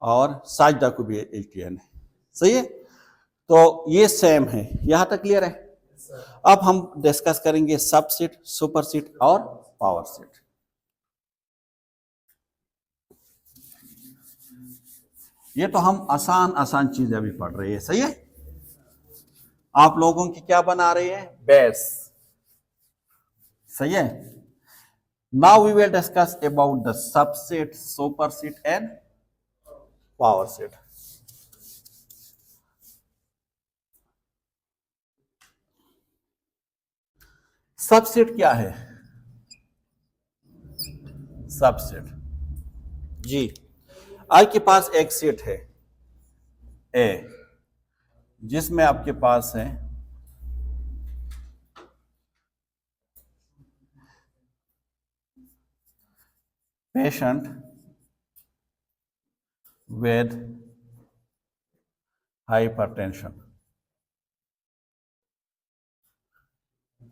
और साजदा को भी HTN है। सही है, तो ये सेम है। यहां तक क्लियर है। अब हम डिस्कस करेंगे सबसेट, सुपरसेट और पावर सेट। ये तो हम आसान आसान चीजें अभी पढ़ रहे हैं। सही है, आप लोगों की क्या बना रहे हैं, बेस। सही है। Now we will discuss about the subset, superset and power set. Subset क्या है? सबसेट जी, आपके पास एक सेट है ए, जिसमें आपके पास है पेशेंट विद हाइपरटेंशन।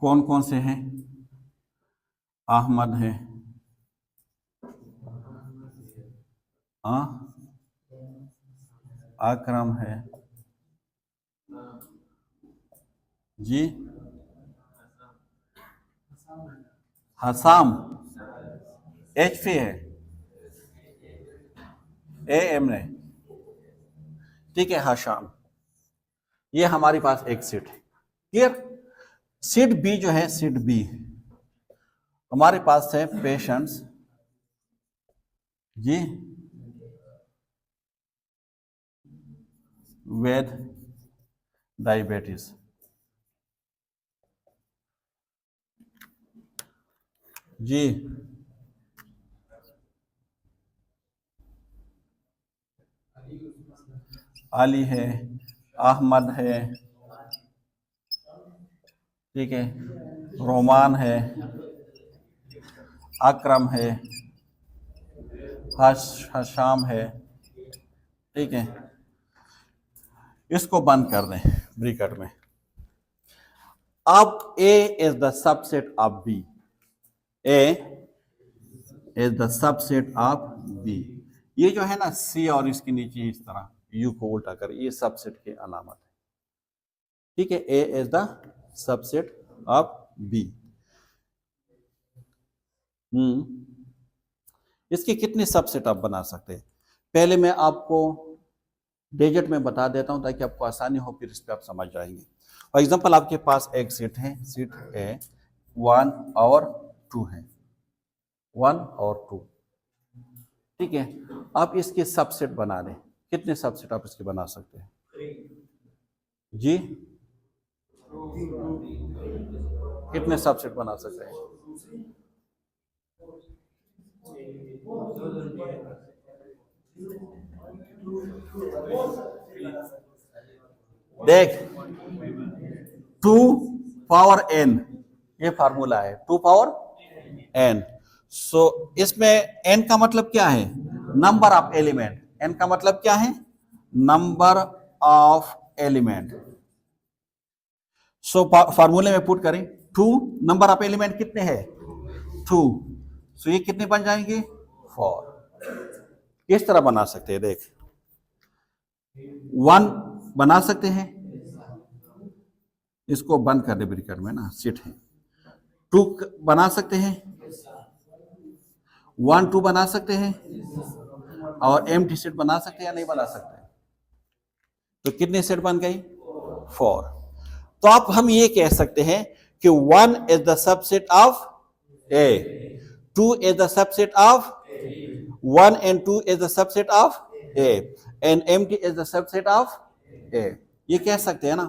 कौन कौन से हैं? अहमद है, अकरम है जी, हसाम HP है, AM ने। ठीक है, हशाम। ये हमारे पास एक सीट है। क्लियर। सीट बी जो है, सीट बी हमारे पास है पेशेंट्स जी विद डायबिटीज। जी, अली है, अहमद है, ठीक है, रोमान है, अकरम है, हशाम है। ठीक है, इसको बंद कर दें ब्रैकेट में। अब A is the subset of B। A is the subset of B। ये जो है ना C और इसके नीचे इस तरह U को उल्टा कर, ये सबसेट की अलामत है। ठीक है, A is the subset of B। इसके कितने सबसेट आप बना सकते हैं? पहले मैं आपको डिजिट में बता देता हूं ताकि आपको आसानी हो, फिर इस पर आप समझ जाएंगे। फॉर एग्जांपल आपके पास एक सेट है, सेट है 1 और 2 है, 1 और 2। ठीक है, आप इसके सबसेट बना दें। कितने सबसेट आप इसके बना सकते हैं जी? कितने सबसेट बना सकते हैं? देख, 2 पावर n, ये फार्मूला है 2 पावर n। सो इसमें n का मतलब क्या है? Number of element. n का मतलब क्या है? Number of element. सो फार्मूले में पुट करें 2, नंबर ऑफ एलिमेंट कितने हैं? 2। सो ये कितने बन जाएंगे? 4। किस तरह बना सकते हैं? देख, 1 बना सकते हैं, इसको बंद कर दे ब्रैकेट में ना, सीट है। 2 बना सकते हैं, 1 2 बना सकते हैं, और एम्प्टी सेट बना सकते हैं या नहीं बना सकते? तो कितने सेट बन गई? 4। तो आप हम ये कह सकते हैं कि 1 is the subset of A, 2 is the subset of 1 and 2 is the subset of A, and empty is the subset of A. ये कह सकते हैं ना?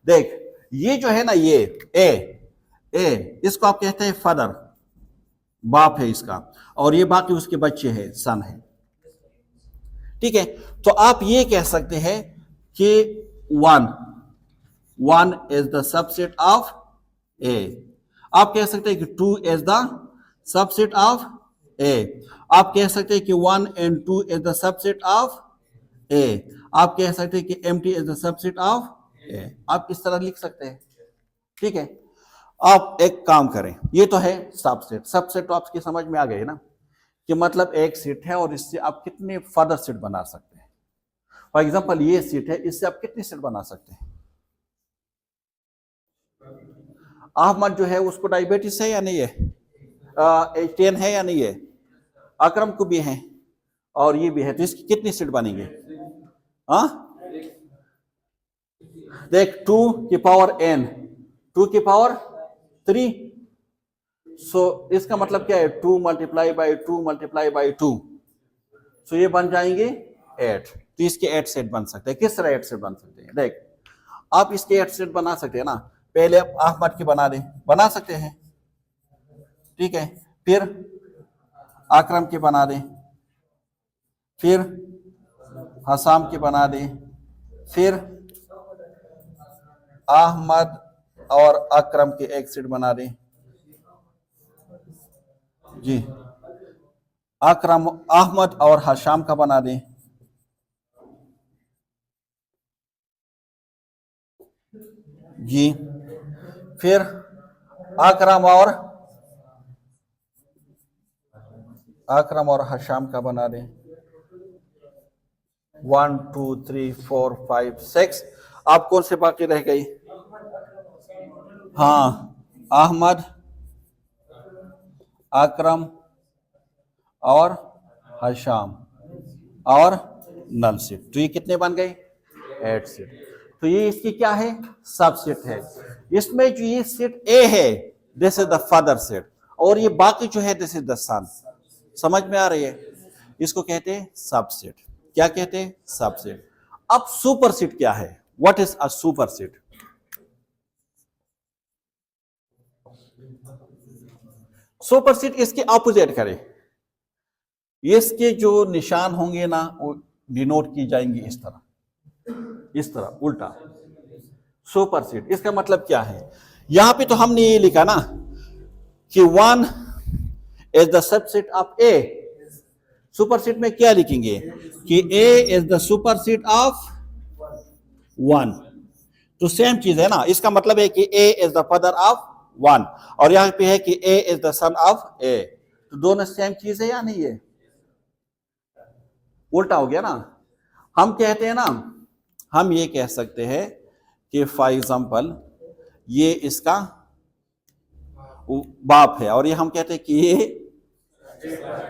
देख, ये जो है ना, ये A इसको आप कहते हैं फादर, बाप है इसका, और ये बाकी उसके बच्चे हैं, सन है। ठीक है, तो आप ये कह सकते हैं कि 1 is the subset of A. आप कह सकते हैं कि 2 is the subset of A. आप कह सकते हैं कि 1 and 2 is the subset of A. आप कह सकते हैं कि empty is the subset of A. आप इस तरह लिख सकते हैं। ठीक है, आप एक काम करें, ये तो है सबसेट। सबसेट तो आपकी समझ में आ गई ना, कि मतलब एक सेट है और इससे आप कितने फर्दर सेट बना सकते हैं। फॉर एग्जांपल ये सेट है, इससे आप कितने सेट बना सकते हैं? अहमद जो है उसको डायबिटीज है या नहीं है? 10 है या नहीं है? अकरम को भी है और ये भी है, तो इसकी कितनी सीट बनेंगे? हाँ, देख 2 की पावर n, 2 की पावर 3, सो इसका मतलब क्या है? 2 मल्टीप्लाई बाई 2 मल्टीप्लाई बाई 2, सो ये बन जाएंगे 8। तो इसके 8 सेट बन सकते हैं। किस तरह 8 सेट बन सकते हैं? देख, आप इसके 8 सेट बना सकते हैं ना। पहले आप अहमद की बना दें, बना सकते हैं, ठीक है, फिर अकरम के बना दें, फिर हसाम के बना दें, फिर अहमद और अकरम के एक सेट बना दें जी, अकरम अहमद और हशाम का बना दें, जी, फिर अकरम और हशाम का बना दें। 1 2 3 4 5 6। आप कौन से बाकी रह गई? हाँ, अहमद, अकरम और हशाम और नल सेट। तो ये कितने बन गए? 8 सेट। तो ये इसकी क्या है? सबसेट है। इसमें जो ये सेट ए है, this is the father set, और ये बाकी जो है दिस इज द सन। समझ में आ रही है? इसको कहते हैं सबसेट। क्या कहते हैं? सबसेट। अब सुपर सेट क्या है? What is a super set? Super set इसके ऑपोजिट करें, इसके जो निशान होंगे ना वो डिनोट की जाएंगे इस तरह उल्टा। सुपर सेट इसका मतलब क्या है? यहां पे तो हमने ये लिखा ना कि 1 is the subset of A. Super set में क्या लिखेंगे कि A is the super set of 1। तो सेम चीज है ना, इसका मतलब है कि A is the father of 1, और यहां पे है कि A is the son of ए। तो दोनों सेम चीज है या नहीं है? उल्टा हो गया ना। हम कहते हैं ना, हम ये कह सकते हैं कि फॉर एग्जाम्पल ये इसका बाप है और ये हम कहते हैं कि ये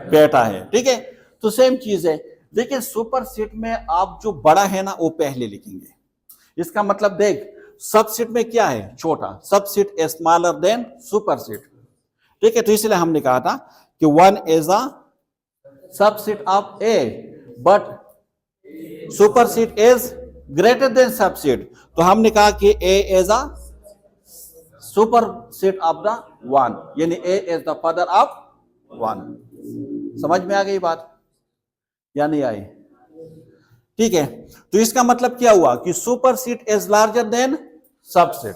बेटा है। ठीक है, तो सेम चीज है। देखिए सुपर सेट में आप जो बड़ा है ना वो पहले लिखेंगे। इसका मतलब देख, सबसेट में क्या है? छोटा। Subset is smaller than super set. ठीक है, तो इसलिए हमने कहा था कि 1 is a subset of A, but super set is greater than subset. तो हमने कहा कि A is a super set of the 1, यानी A is the father of 1। समझ में आ गई बात या नहीं आई? ठीक है, तो इसका मतलब क्या हुआ कि super set is larger than subset.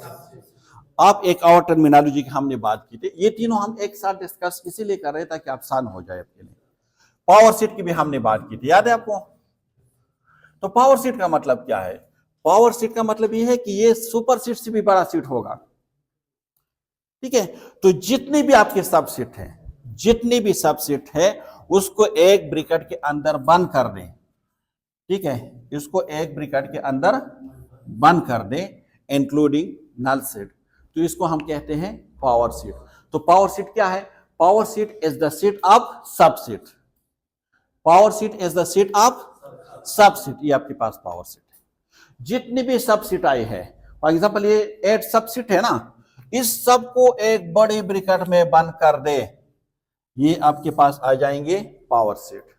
आप एक और टर्मिनोलॉजी की हमने बात की थी, ये तीनों हम एक साथ डिस्कस इसीलिए कर रहे हैं ताकि आसान हो जाए आपके लिए। पावर सेट की भी हमने बात की थी, याद है आपको? तो पावर सेट का मतलब क्या है? पावर सेट का मतलब ये है कि ये सुपर सेट से भी बड़ा सेट होगा। ठीक है, तो जितने भी आपके सबसेट हैं, जितने भी सबसेट है उसको एक ब्रैकेट के अंदर बंद कर दें। ठीक है, इसको एक ब्रैकेट के अंदर बंद कर दें, इंक्लूडिंग नल सेट। तो इसको हम कहते हैं पावर सेट। तो पावर सेट क्या है? Power set is the set of subset. Power set is the seat of सब सीट, ये आपके पास पावर सीट है। जितनी भी सब सीट आई है, फॉर एग्जाम्पल ये 8 सब सीट है ना, इस सब को एक बड़े ब्रैकेट में बंद कर दे, ये आपके पास आ जाएंगे power set.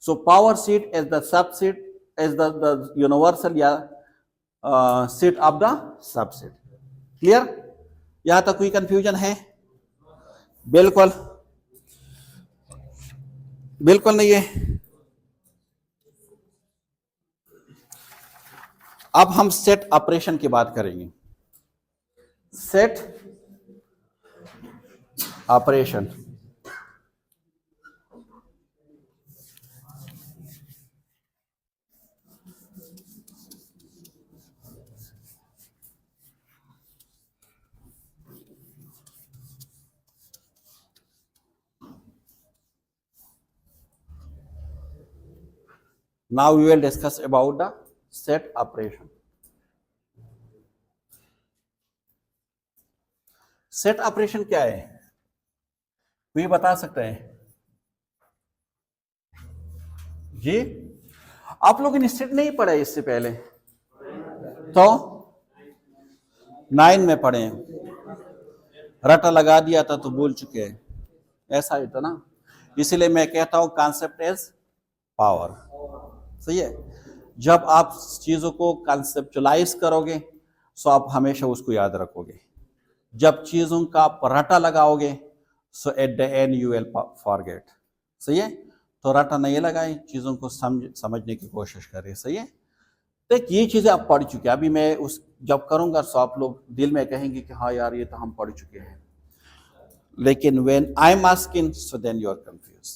So power set is the sub set, is the universal या set of the sub set. Clear? यहां तक कोई कंफ्यूजन है? बिल्कुल बिल्कुल नहीं है। अब हम सेट ऑपरेशन की बात करेंगे। Set operation, now we will discuss about the set operation. Set operation क्या है, कोई बता सकते हैं जी? आप लोगों ने सेट नहीं पढ़ा इससे पहले तो 9 में पढ़े, रटा लगा दिया था तो भूल चुके हैं, ऐसा ही था ना। इसलिए मैं कहता हूं कॉन्सेप्ट इज पावर। सही है? जब आप चीजों को कॉन्सेप्चुलाइज करोगे तो आप हमेशा उसको याद रखोगे। जब चीजों का आप रटा लगाओगे so at the end you will forget. सही है? तो रटा नहीं लगाए, चीजों को समझने की कोशिश करें। सही है? तो ये चीजें आप पढ़ चुके हैं, अभी मैं उस जब करूंगा तो आप लोग दिल में कहेंगे कि हाँ यार ये तो हम पढ़ चुके हैं, लेकिन when I am asking so then you are confuse.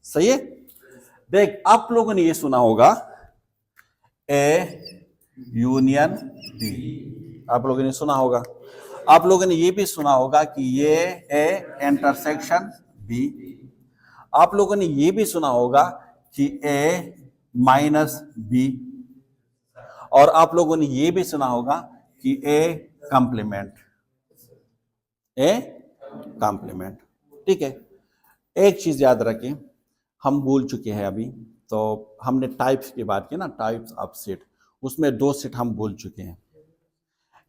सही है? देख, आप लोगों ने ये सुना होगा ए यूनियन बी, आप लोगों ने सुना होगा। आप लोगों ने ये भी सुना होगा कि ये ए इंटरसेक्शन बी। आप लोगों ने ये भी सुना होगा कि ए माइनस बी। और आप लोगों ने ये भी सुना होगा कि ए कॉम्प्लीमेंट, ए कॉम्प्लीमेंट। ठीक है? एक चीज याद रखें, हम भूल चुके हैं अभी, तो हमने टाइप्स की बात की ना, टाइप्स ऑफ सेट, उसमें 2 सेट हम भूल चुके हैं।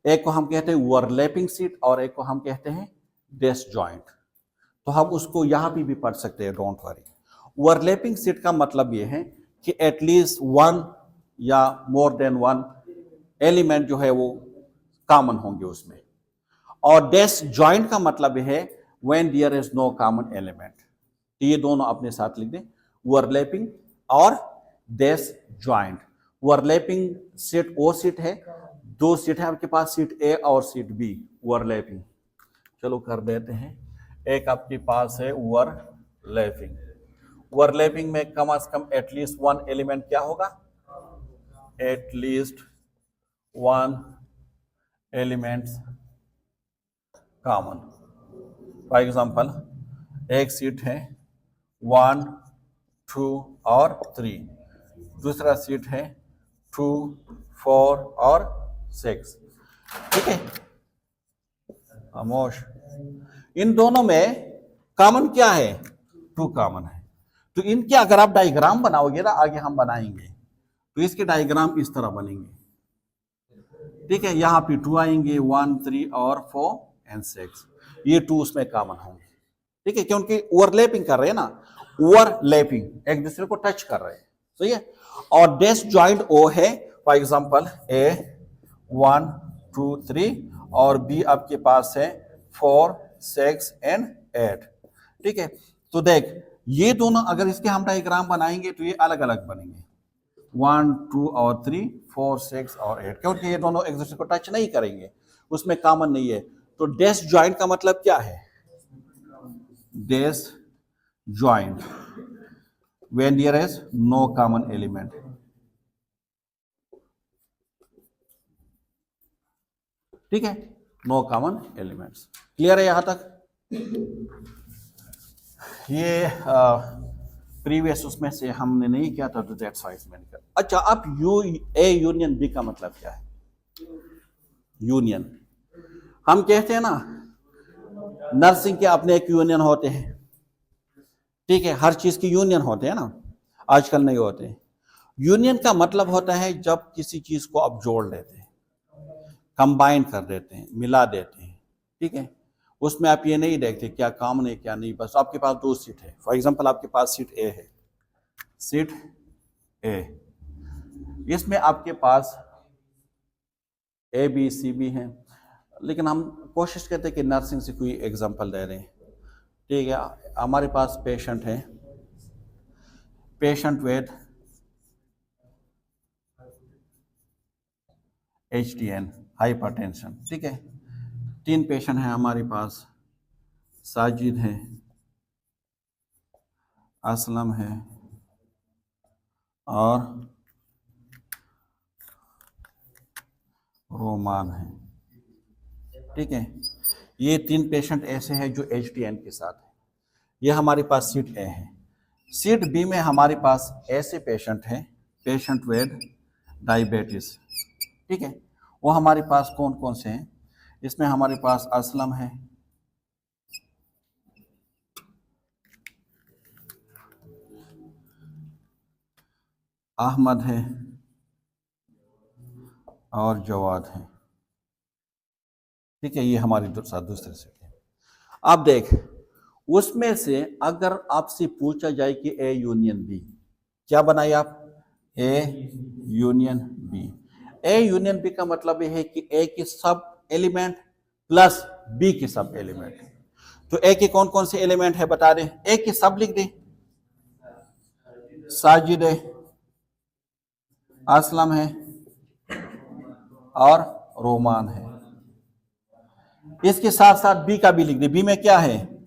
एक को हम कहते हैं ओवरलैपिंग सीट और एक को हम कहते हैं डिसजॉइंट। तो हम उसको यहां भी पढ़ सकते हैं, डोंट वरी। ओवरलैपिंग सीट का मतलब ये है कि एटलीस्ट 1 या मोर देन 1 एलिमेंट जो है वो कॉमन होंगे उसमें। और डिसजॉइंट का मतलब यह है when there is no common element. ये दोनों अपने साथ लिख दें, ओवरलैपिंग और डिसजॉइंट। ओवरलैपिंग सीट वो सीट है, 2 सीट है आपके पास, सीट ए और सीट बी, ओवरलैपिंग। चलो कर देते हैं। एक आपके पास है ओवरलैपिंग। ओवरलैपिंग में कम से कम एटलीस्ट 1 एलिमेंट क्या होगा, at least 1 elements common. For example एक सीट है 1, 2 और 3, दूसरा सीट है 2, 4 और 6। ठीक है? खामोश। इन दोनों में कॉमन क्या है, 2 कॉमन है। तो इनके अगर आप डायग्राम बनाओगे ना, आगे हम बनाएंगे, तो इसके डायग्राम इस तरह बनेंगे। ठीक है? यहां पे 2 आएंगे, 1, 3 और 4 एंड 6, ये 2 उसमें कॉमन होंगे। ठीक है? क्योंकि ओवरलैपिंग कर रहे हैं ना, ओवरलैपिंग, एक दूसरे को टच कर रहे हैं। सही है? और डिसजॉइंट ओ है, फॉर एग्जांपल ए 1, 2, 3 और बी आपके पास है 4, 6 एंड 8। ठीक है? तो देख, ये दोनों अगर इसके हम डायग्राम बनाएंगे तो ये अलग अलग बनेंगे, 1, 2 और 3, 4, 6 और 8, क्योंकि ये दोनों एक दूसरे को टच नहीं करेंगे, उसमें कॉमन नहीं है। तो डिसजॉइंट का मतलब क्या है, disjoint when there is no common element। ठीक है? No common elements. क्लियर है यहां तक? ये प्रीवियस उसमें से हमने नहीं किया था, तो दैट्स व्हाई मैंने किया। अच्छा, अब ए यूनियन बी का मतलब क्या है? यूनियन, हम कहते हैं ना नर्सिंग के अपने एक यूनियन होते हैं। ठीक है? हर चीज की यूनियन होते हैं ना। आजकल नहीं होते। यूनियन का मतलब होता है जब किसी चीज को आप जोड़ लेते हैं, कंबाइन कर देते हैं, मिला देते हैं, ठीक है। उसमें आप ये नहीं देखते क्या कॉमन है क्या नहीं, बस आपके पास दो सीट है। फॉर एग्जांपल आपके पास सीट ए है, सीट ए, इसमें आपके पास ए बी सी बी है, लेकिन हम कोशिश करते हैं कि नर्सिंग से कोई एग्जांपल दे रहे हैं, ठीक है। हमारे पास पेशेंट है, पेशेंट विद HDN हाइपरटेंशन, ठीक है। 3 पेशेंट हैं हमारे पास, साजिद है, असलम है और रोमान है, ठीक है। ये 3 पेशेंट ऐसे हैं जो HDN के साथ है। ये हमारे पास सीट ए है। सीट बी में हमारे पास ऐसे पेशेंट हैं, पेशेंट विद डायबिटीज, ठीक है। वो हमारे पास कौन कौन से हैं? इसमें हमारे पास असलम है, अहमद है और जवाद है, ठीक है। ये हमारी साथ दूसरे सेट है। अब देख, उसमें से अगर आपसे पूछा जाए कि ए यूनियन बी, क्या बनाए आप? A union B. A union B का मतलब यह है कि ए की सब एलिमेंट प्लस बी की सब एलिमेंट। तो ए के कौन कौन से एलिमेंट है बता दे। ए की सब लिख दे, साजिद है, असलम है और रोमान है। इसके साथ साथ बी का भी लिख दे। बी में क्या है?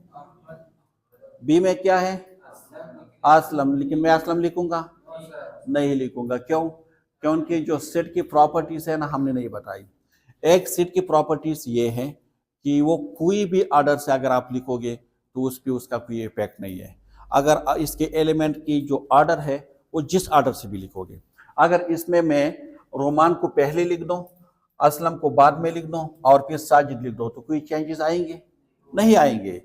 बी में क्या है? असलम। लेकिन मैं असलम लिखूंगा? नहीं लिखूंगा। क्यों? क्योंकि जो सेट की प्रॉपर्टीज है ना, हमने नहीं बताई। एक सेट की प्रॉपर्टीज ये है कि वो कोई भी ऑर्डर से अगर आप लिखोगे तो उस पर उसका कोई इफेक्ट नहीं है। अगर इसके एलिमेंट की जो ऑर्डर है वो जिस ऑर्डर से भी लिखोगे, अगर इसमें मैं रोमान को पहले लिख दूं, असलम को बाद में लिख दूं और फिर साजिद लिख दूं, तो कोई चेंजेस आएंगे? नहीं आएंगे।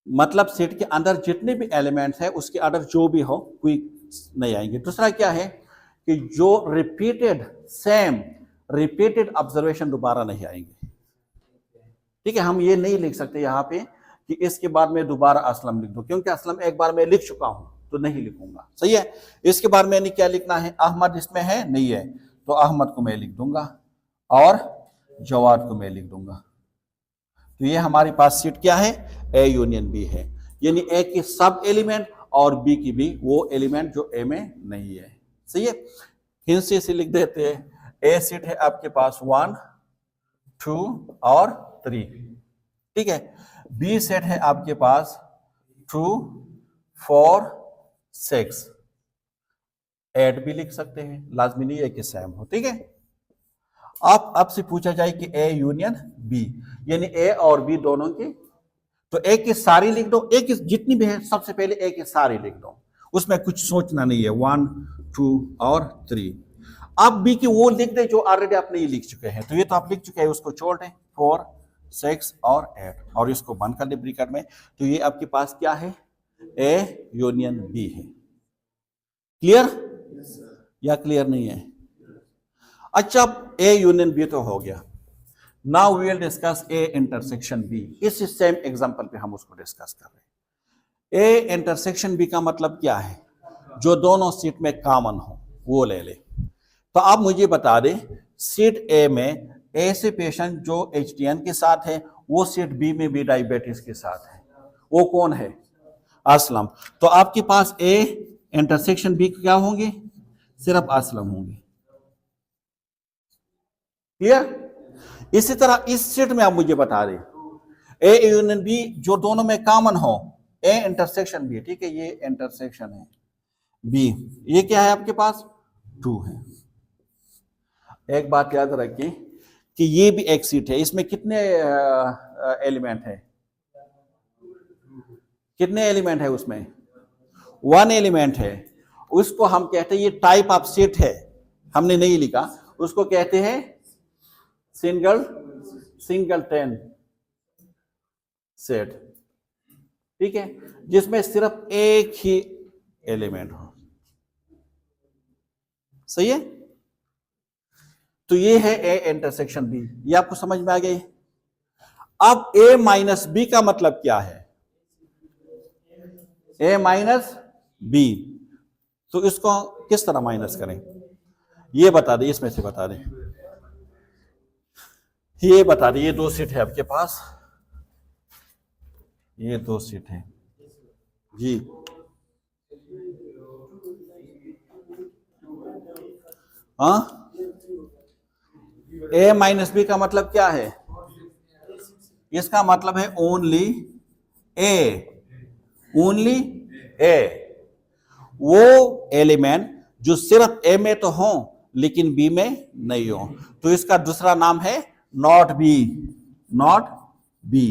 मतलब सेट के अंदर जितने भी एलिमेंट्स हैं उसके ऑर्डर जो भी हो कोई नहीं आएंगे। दूसरा क्या है कि जो रिपीटेड सेम रिपीटेड ऑब्जर्वेशन दोबारा नहीं आएंगे, ठीक है। हम ये नहीं लिख सकते यहाँ पे कि इसके बाद में दोबारा असलम लिख दो, क्योंकि असलम एक बार मैं लिख चुका हूं तो नहीं लिखूंगा, सही है। इसके बाद मैंने क्या लिखना है? अहमद इसमें है नहीं है, तो अहमद को मैं लिख दूंगा और जवाद को मैं लिख दूंगा। तो ये हमारे पास सीट क्या है? ए यूनियन बी है, यानी ए की सब एलिमेंट और बी की भी वो एलिमेंट जो ए में नहीं है, सही है। हिंसे से लिख देते हैं। ए सीट है आपके पास 1 2 और 3, ठीक है। बी सेट है आपके पास 2 4 6, 8 भी लिख सकते हैं, लाजमी नहीं है कि सेम हो, ठीक है। आप आपसे पूछा जाए कि ए यूनियन बी, यानी ए और बी दोनों की, तो ए की सारी लिख दो। ए की जितनी भी है सबसे पहले ए की सारी लिख दो, उसमें कुछ सोचना नहीं है। 1 2 और 3। अब बी की वो लिख दे जो ऑलरेडी आपने ये लिख चुके हैं। तो ये तो आप लिख चुके हैं, उसको छोड़ दें। 4 6 और 8 और इसको बंद कर दे ब्रैकेट में। तो ये आपके पास क्या है? ए यूनियन बी है। क्लियर या क्लियर नहीं है? अच्छा, ए यूनियन बी तो हो गया। Now we will discuss A intersection B. इस सेम एग्जांपल पे हम उसको डिस्कस कर रहे हैं। ए इंटरसेक्शन बी का मतलब क्या है? जो दोनों सीट में कॉमन हो वो ले ले। तो आप मुझे बता दें, सीट ए में ऐसे पेशेंट जो HDN के साथ है, वो सीट बी में भी डायबिटीज के साथ है, वो कौन है? असलम। तो आपके पास ए इंटरसेक्शन बी क्या होंगे? सिर्फ असलम होंगे। क्लियर? इसी तरह इस सेट में आप मुझे बता दें, ए यूनियन बी जो दोनों में कॉमन हो, ए इंटरसेक्शन बी, ठीक है। ये इंटरसेक्शन है बी, ये क्या है आपके पास? 2 है। एक बात याद रखिए कि ये भी एक सीट है, इसमें कितने एलिमेंट है? कितने एलिमेंट है उसमें? 1 एलिमेंट है। उसको हम कहते हैं, ये टाइप ऑफ सेट है, हमने नहीं लिखा, उसको कहते हैं सिंगलटन सेट, ठीक है, जिसमें सिर्फ एक ही एलिमेंट हो। सही है। तो ये है ए इंटरसेक्शन बी, ये आपको समझ में आ गई। अब ए माइनस बी का मतलब क्या है, ए माइनस बी, तो इसको किस तरह माइनस करें ये बता दे, इसमें से बता दे, ये बता दे। ये दो सीट है आपके पास, ये दो सीट है जी। हाँ, ए माइनस बी का मतलब क्या है, इसका मतलब है ओनली ए, ओनली ए, वो एलिमेंट जो सिर्फ ए में तो हो लेकिन बी में नहीं हो, तो इसका दूसरा नाम है not be, not be,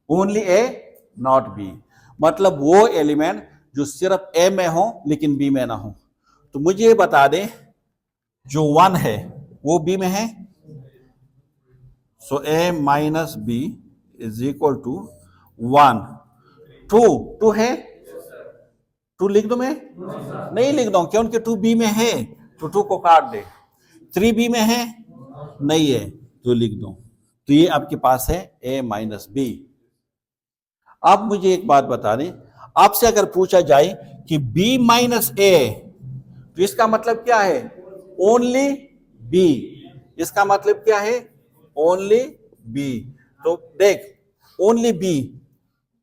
only A not be, मतलब वो एलिमेंट जो सिर्फ ए में हो लेकिन बी में ना हो। तो मुझे ये बता दें जो 1 है वो बी में है, so A minus B is equal to 1। 2 है, 2 लिख दो, मैं नहीं लिख दो क्योंकि 2 बी में है, तो 2 को काट दे। 3 बी में है, नहीं है तो लिख दो। तो ये आपके पास है ए माइनस बी। अब मुझे एक बात बता दें, आपसे अगर पूछा जाए कि बी माइनस ए, तो इसका मतलब क्या है, ओनली बी, इसका मतलब क्या है, ओनली बी। तो देख, ओनली बी,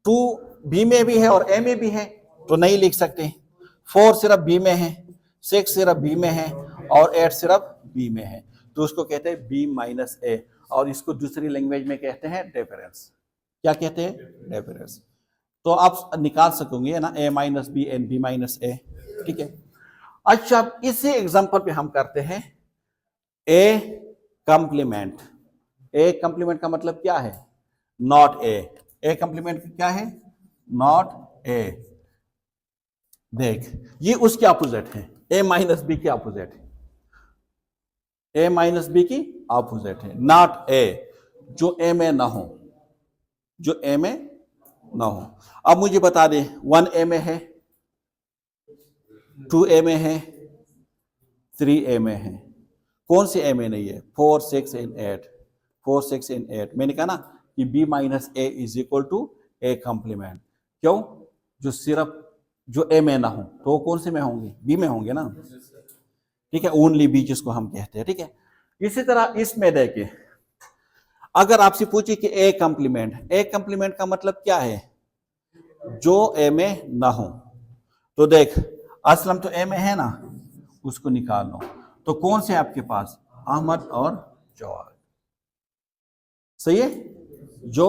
2 बी में भी है और ए में भी है, तो नहीं लिख सकते। 4 सिर्फ बी में है, 6 सिर्फ बी में है और 8 सिर्फ बी में है, तो उसको कहते हैं बी माइनस ए, और इसको दूसरी लैंग्वेज में कहते हैं डिफरेंस। क्या कहते हैं, डिफरेंस। तो आप निकाल सकोगे ना, A minus B and B minus A, ठीक है। अच्छा, इसी एग्जांपल पे हम करते हैं ए कंप्लीमेंट। ए कंप्लीमेंट का मतलब क्या है, नॉट ए, ए कंप्लीमेंट क्या है, नॉट ए। देख, ये उसके अपोजिट है, ए माइनस बी के अपोजिट है, ए माइनस बी की अपोजिट है, नॉट ए, जो ए में ना हो, जो ए में ना हो। अब मुझे बता दे 1 ए में है, 2 ए में है, 3 ए में है, कौन से ए में नहीं है, 4 6 एंड 8, 4 6 एंड 8। मैंने कहा ना कि B minus A is equal to A complement, क्यों, जो सिर्फ जो ए में ना हो तो वो कौन से में होंगे, बी में होंगे ना, ठीक है, ओनली बी जिसको हम कहते हैं, ठीक है। इसी तरह इसमें देखिए, अगर आपसे पूछे कि ए कंप्लीमेंट, ए कंप्लीमेंट का मतलब क्या है, जो ए में ना हो, तो देख असलम तो ए में है ना, उसको निकाल लो, तो कौन से आपके पास, अहमद और जवाद, सही है, जो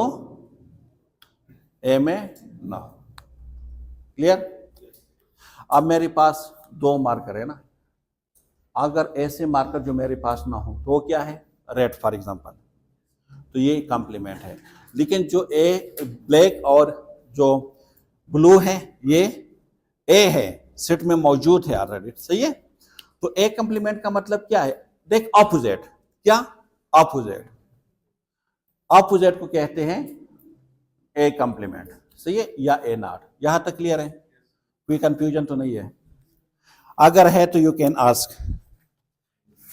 ए में ना हो, क्लियर। अब मेरे पास 2 मार्कर है ना, अगर ऐसे मार्कर जो मेरे पास ना हो तो क्या है, रेड फॉर एग्जांपल, तो ये कंप्लीमेंट है। लेकिन जो ए ब्लैक और जो ब्लू है ये ए है, सेट में मौजूद है ऑलरेडी, सही है। तो ए कंप्लीमेंट का मतलब क्या है, देख ऑपोजिट, क्या ऑपोजिट, ऑपोजिट को कहते हैं ए कंप्लीमेंट, सही है, या ए नॉट। यहां तक क्लियर है, कोई कंफ्यूजन तो नहीं है, अगर है तो यू कैन आस्क,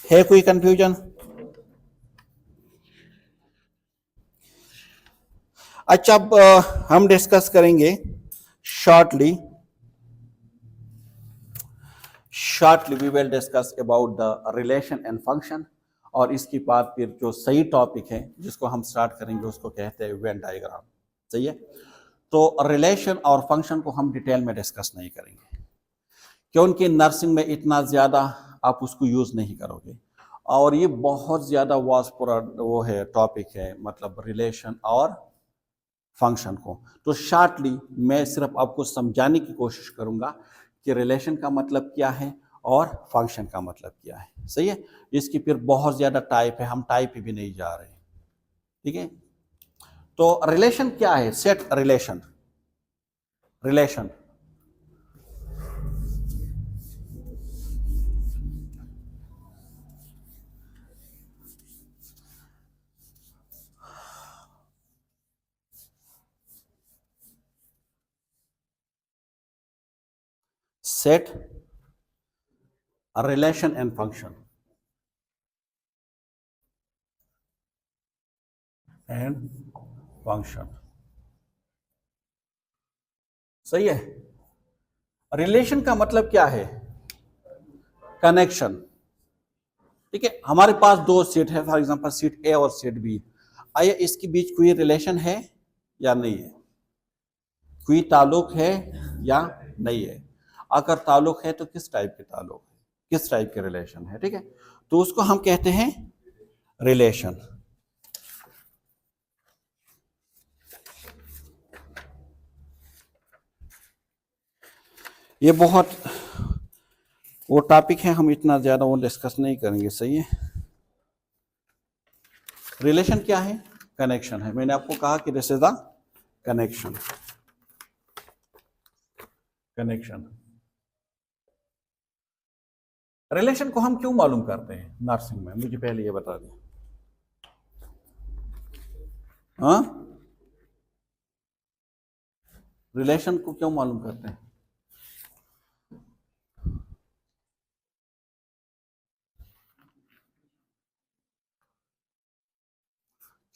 है कोई कंफ्यूजन। अच्छा, अब हम डिस्कस करेंगे shortly we will discuss about the relation and function, और इसके बाद फिर जो सही टॉपिक है जिसको हम स्टार्ट करेंगे उसको कहते हैं वेन डायग्राम, सही है। तो रिलेशन और फंक्शन को हम डिटेल में डिस्कस नहीं करेंगे क्योंकि नर्सिंग में इतना ज़्यादा आप उसको यूज़ नहीं करोगे, और ये बहुत ज़्यादा वास्ट पूरा वो है टॉपिक है, मतलब रिलेशन और फंक्शन को। तो शॉर्टली मैं सिर्फ आपको समझाने की कोशिश करूंगा कि रिलेशन का मतलब क्या है और फंक्शन का मतलब क्या है, सही है। इसकी फिर बहुत ज़्यादा टाइप है, हम टाइप पे भी नहीं जा रहे, ठीक है। तो रिलेशन क्या है, set relation, relation set relation and function सही है। रिलेशन का मतलब क्या है? कनेक्शन। ठीक है, हमारे पास दो सेट है, फॉर एग्जांपल सेट ए और सेट बी। आइए इसके बीच कोई रिलेशन है या नहीं है, कोई ताल्लुक है या नहीं है? अगर ताल्लुक है तो किस टाइप के ताल्लुक है, किस टाइप के रिलेशन है? ठीक है, तो उसको हम कहते हैं रिलेशन। ये बहुत वो टॉपिक है, हम इतना ज्यादा वो डिस्कस नहीं करेंगे। सही है। रिलेशन क्या है? कनेक्शन है। मैंने आपको कहा कि this is the connection. Relation को हम क्यों मालूम करते हैं नर्सिंग में? मुझे पहले ये बता दें। हाँ, रिलेशन को क्यों मालूम करते हैं?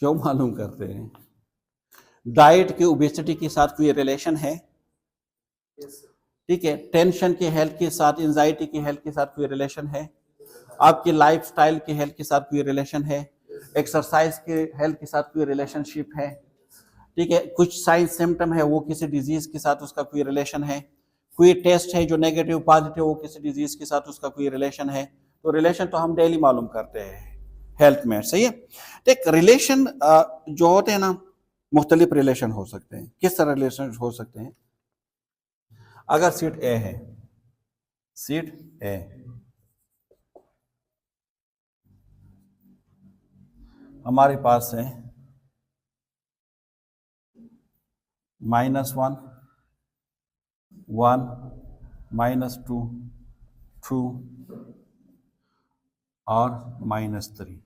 क्यों मालूम करते हैं? डाइट के ओबेसिटी के साथ कोई रिलेशन है? ठीक है। टेंशन के हेल्थ के साथ, एंजाइटी की हेल्थ के साथ कोई रिलेशन है? आपकी लाइफस्टाइल के हेल्थ के साथ कोई रिलेशन है? एक्सरसाइज के हेल्थ के साथ कोई रिलेशनशिप है? ठीक है। कुछ साइन सिम्टम है, वो किसी डिजीज के साथ उसका कोई रिलेशन है? कोई टेस्ट है जो नेगेटिव पॉजिटिव, वो किसी डिजीज के साथ उसका कोई रिलेशन है? तो रिलेशन तो हम डेली मालूम करते हैं हेल्थ में। सही है। एक रिलेशन जो होते हैं ना, मुख्तलिफ रिलेशन हो सकते हैं। किस तरह रिलेशन हो सकते हैं? अगर सीट ए है, सीट ए, हमारे पास है -1, 1, -2, 2 और -3।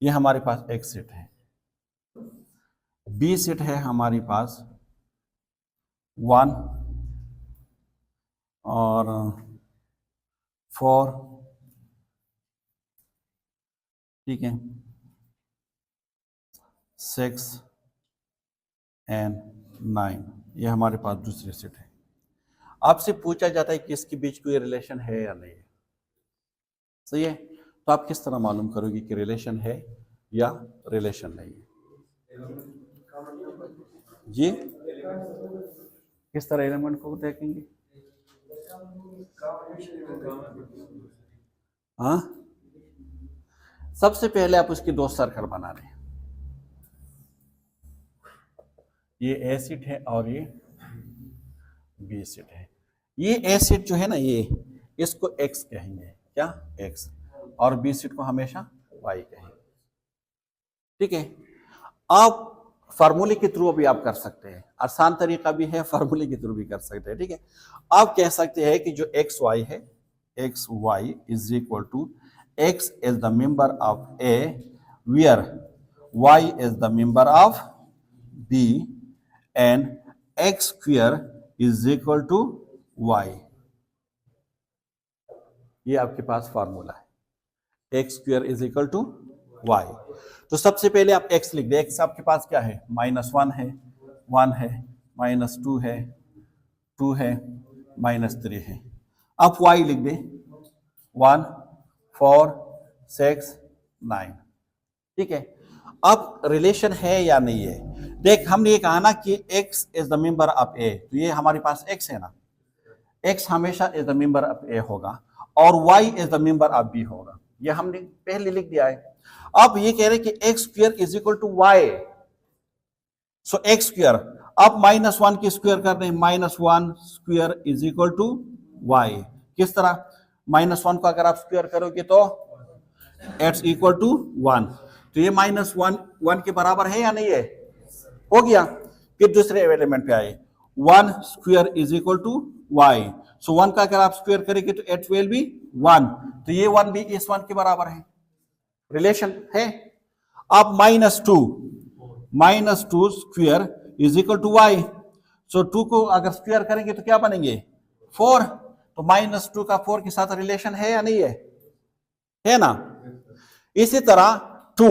ये हमारे पास एक सेट है। बी सेट है हमारे पास 1 और 4, ठीक है, 6 एंड 9। ये हमारे पास दूसरे सेट है। आपसे पूछा जाता है कि इसके बीच कोई रिलेशन है या नहीं है। सही है। तो आप किस तरह मालूम करोगे कि रिलेशन है या रिलेशन नहीं है? जी, किस तरह एलिमेंट को देखेंगे? हाँ, सबसे पहले आप उसके दो सर्कल बना रहे हैं। ये एसिड है और ये बी एसिड है। ये एसिड जो है ना, ये इसको एक्स कहेंगे। क्या? एक्स। और बी एसिड को हमेशा वाई कहेंगे। ठीक है। आप फार्मूले के थ्रू भी आप कर सकते हैं, आसान तरीका भी है, फार्मूले के थ्रू भी कर सकते हैं। ठीक है। आप कह सकते हैं कि जो एक्स वाई है, x y is equal to x is the member of A where y is the member of B and x square is equal to y. ये आपके पास फार्मूला है, x square is equal to y. तो सबसे पहले आप x लिख दे। x आपके पास क्या है? -1 है, 1 है, -2 है, 2 है, -3 है। आप y लिख दे, 1, 4, 6, 9। ठीक है। अब रिलेशन है या नहीं है? देख, हमने ये कहा ना कि x is the member of a, तो ये हमारे पास x है ना, x हमेशा is the member of a होगा और y is the member of b होगा। ये हमने पहले लिख दिया है। अब ये कह रहे हैं कि x square is equal to y, so x square. अब -1 की स्क्वायर कर दें, -1 square is equal to y. किस तरह? -1 को अगर आप स्क्वायर करोगे तो एक्स इक्वल टू 1, तो ये -1 1 के बराबर है या नहीं है? हो गया। फिर दूसरे एलिमेंट पे आए, 1 square is equal to y, so 1 का अगर आप स्क्वायर करेंगे तो इट विल बी 1, तो ये 1 भी इस 1 के बराबर है। रिलेशन है। अब -2 square is equal to y, so 2 को अगर स्क्वायर करेंगे तो क्या बनेंगे? 4, तो -2 का 4 के साथ रिलेशन है या नहीं है ना। इसी तरह 2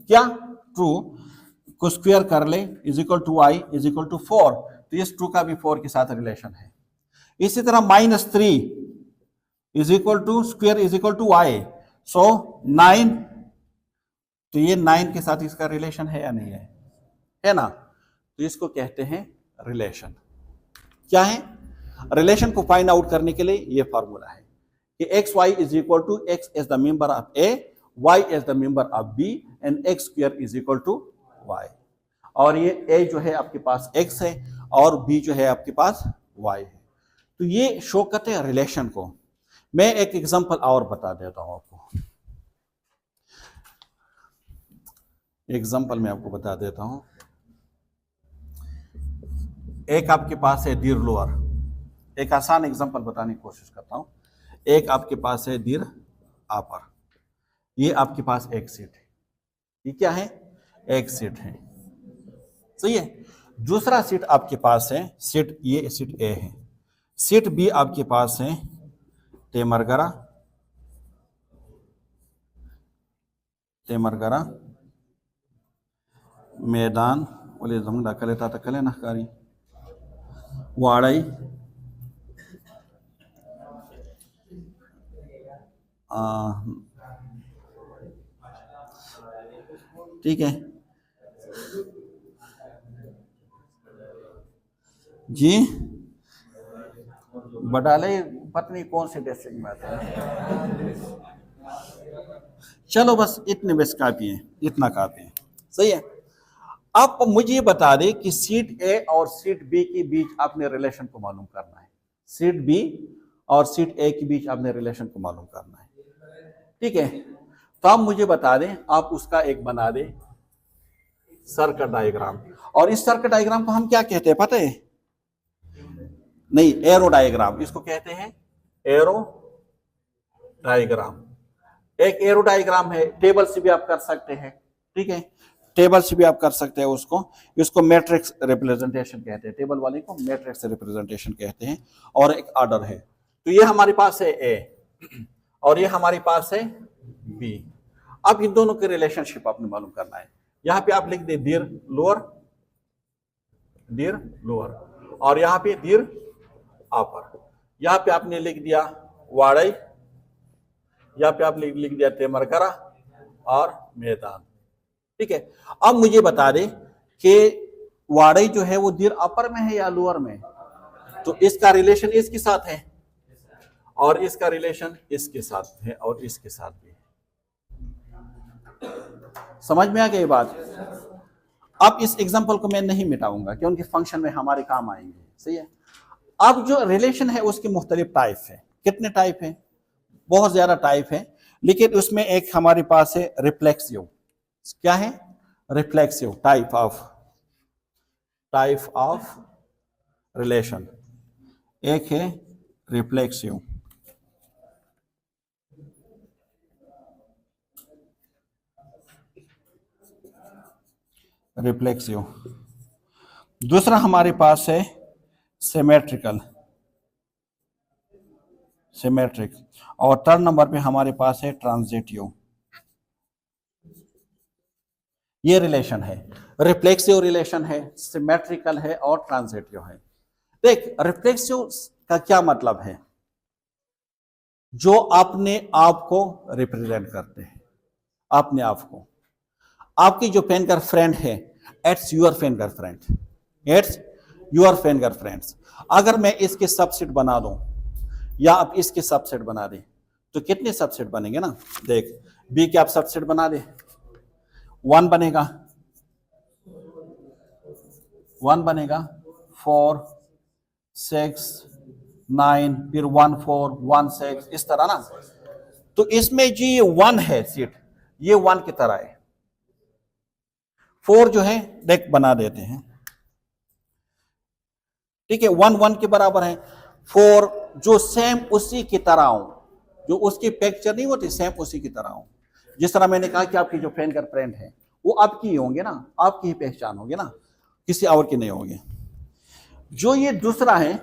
क्या 2 को स्क्वायर कर ले is equal to i is equal to 4, तो इस 2 का भी 4 के साथ रिलेशन है। इसी तरह -3 is equal to square is equal to i, so 9, तो ये 9 के साथ इसका रिलेशन है या नहीं है ना। तो इसको कहते हैं रिलेशन। क्या है रिलेशन को फाइंड आउट करने के लिए ये फॉर्मूला है कि x y is equal to x is the member of A, y is the member of B and x square is equal to y. और ये ए जो है आपके पास एक्स है और बी जो है आपके पास वाई है। तो ये शो करते हैं रिलेशन को। मैं एक एग्जांपल और बता देता हूं आपको, एग्जांपल मैं आपको बता देता हूं। एक आपके पास है दीर लोअर, एक आसान एग्जांपल बताने की कोशिश करता हूं। एक आपके पास है दीर अपर, ये आपके पास एक सीट है, ये क्या है एक सीट है, सही है। दूसरा सीट आपके पास है सीट, ये सीट ए है। सीट बी आपके पास है तेमरगरा, तेमरगरा मैदान बोले जमदा कले ता कले नकारी वाड़ई ठीक है जी। बटाले पता नहीं कौन से डिस्ट्रिक्ट में आता है। चलो बस इतने बस काफी है, इतना काफी है, सही है। आप मुझे बता दें कि सीट ए और सीट बी के बीच आपने रिलेशन को मालूम करना है। सीट बी और सीट ए के बीच आपने रिलेशन को मालूम करना है, ठीक है। तो आप मुझे बता दें, आप उसका एक बना दें सर्किट डायग्राम। और इस सर्किट डायग्राम को हम क्या कहते हैं पता है? नहीं, एरो डायग्राम, इसको कहते हैं एरो डायग्राम। एक एरो डायग्राम है, टेबल से भी आप कर सकते हैं, ठीक है, टेबल से भी आप कर सकते हैं उसको। इसको मैट्रिक्स रिप्रेजेंटेशन कहते हैं, टेबल वाले को मैट्रिक्स रिप्रेजेंटेशन कहते हैं। और एक ऑर्डर है, तो ये हमारे पास है ए और ये हमारे पास है बी। अब इन दोनों के रिलेशनशिप आपने मालूम करना है। यहां पे आप लिख दे दीर लोअर, दीर लोअर, और यहां पे दीर अपर। यहां पे आपने लिख दिया वाड़ई, यहां पे आप लिख दिया तेमरगरा और मैदान, ठीक है। अब मुझे बता दे कि वाड़ई जो है वो दीर अपर में है या लोअर में? तो इसका रिलेशन इसके साथ है और इसका रिलेशन इसके साथ है और इसके साथ भी है। समझ में आ गई बात? अब इस एग्जांपल को मैं नहीं मिटाऊंगा क्योंकि फंक्शन में हमारे काम आएंगे, सही है। अब जो रिलेशन है उसके मुख्तलिफ टाइप है। कितने टाइप है? बहुत ज्यादा टाइप है, लेकिन उसमें एक हमारे पास है रिफ्लेक्सिव। क्या है? Reflexive type of relation. एक है रिफ्लेक्सिव, रिफ्लेक्सिव। दूसरा हमारे पास है सिमेट्रिकल, सिमेट्रिक। और थर्ड नंबर पे हमारे पास है ट्रांजिटिव। ये रिलेशन है, रिफ्लेक्सिव रिलेशन है, सिमेट्रिकल है और ट्रांजिटिव है। देख, रिफ्लेक्सिव का क्या मतलब है? जो अपने आप को रिप्रेजेंट करते हैं, अपने आप को। आपकी जो फिंगर फ्रेंड है, it's your finger friend, it's your finger friends. अगर मैं इसके सबसेट बना दूं या आप इसके सबसेट बना दें तो कितने सबसेट बनेंगे ना? देख, बी के आप सबसेट बना दे, 1 बनेगा, 1 बनेगा, 4 6 9, फिर 1 4 1 6, इस तरह ना। तो इसमें जी ये 1 है सीट, ये 1 की तरह है। 4 जो है देख बना देते हैं, ठीक है, 1 1 के बराबर है। 4 जो सेम उसी की तरह हो, जो उसकी पिक्चर नहीं होती, सेम उसी की तरह हो। जिस तरह मैंने कहा कि आपकी जो फिंगर प्रिंट है वो आपकी ही होंगे ना, आपकी ही पहचान होगी ना, किसी और की नहीं होगी। जो ये दूसरा है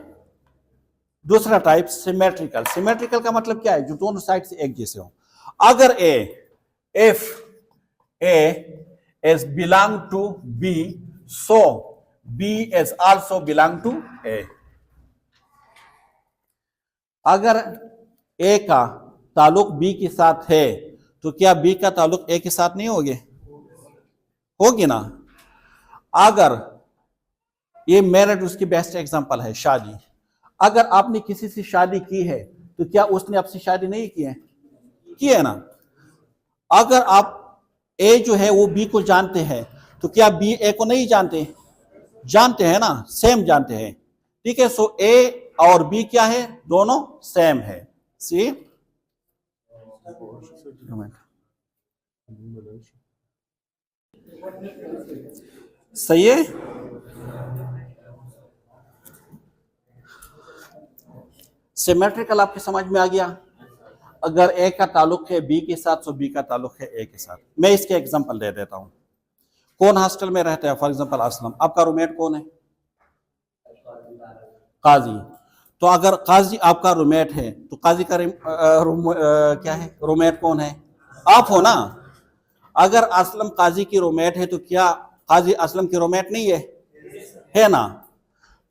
दूसरा टाइप सिमेट्रिकल। सिमेट्रिकल का मतलब क्या है? जो दोनों साइड से एक जैसे हो। अगर if A is belong to B, so B is also belong to A. अगर A का ताल्लुक B के साथ है तो क्या B का ताल्लुक A के साथ नहीं होगे? होगी ना। अगर ये मैरिड उसकी बेस्ट एग्जांपल है, शादी। अगर आपने किसी से शादी की है तो क्या उसने आपसे शादी नहीं की है? की है ना। अगर आप ए जो है वो बी को जानते हैं तो क्या बी ए को नहीं जानते? जानते हैं ना, सेम जानते हैं। ठीक है, सो ए और बी क्या है? दोनों सेम है। सी सही है। सिमेट्रिकल आपके समझ में आ गया। अगर ए का ताल्लुक है बी के साथ तो बी का ताल्लुक है ए के साथ। मैं इसके एग्जांपल दे देता हूं। कौन हॉस्टल में रहता है? For example Aslam. आपका रूममेट कौन है? काजी। तो अगर काजी आपका रूममेट है तो काजी का क्या है? रूममेट कौन है? आप हो ना। अगर असलम काजी की रूममेट है तो क्या काजी असलम की रूममेट नहीं है ना।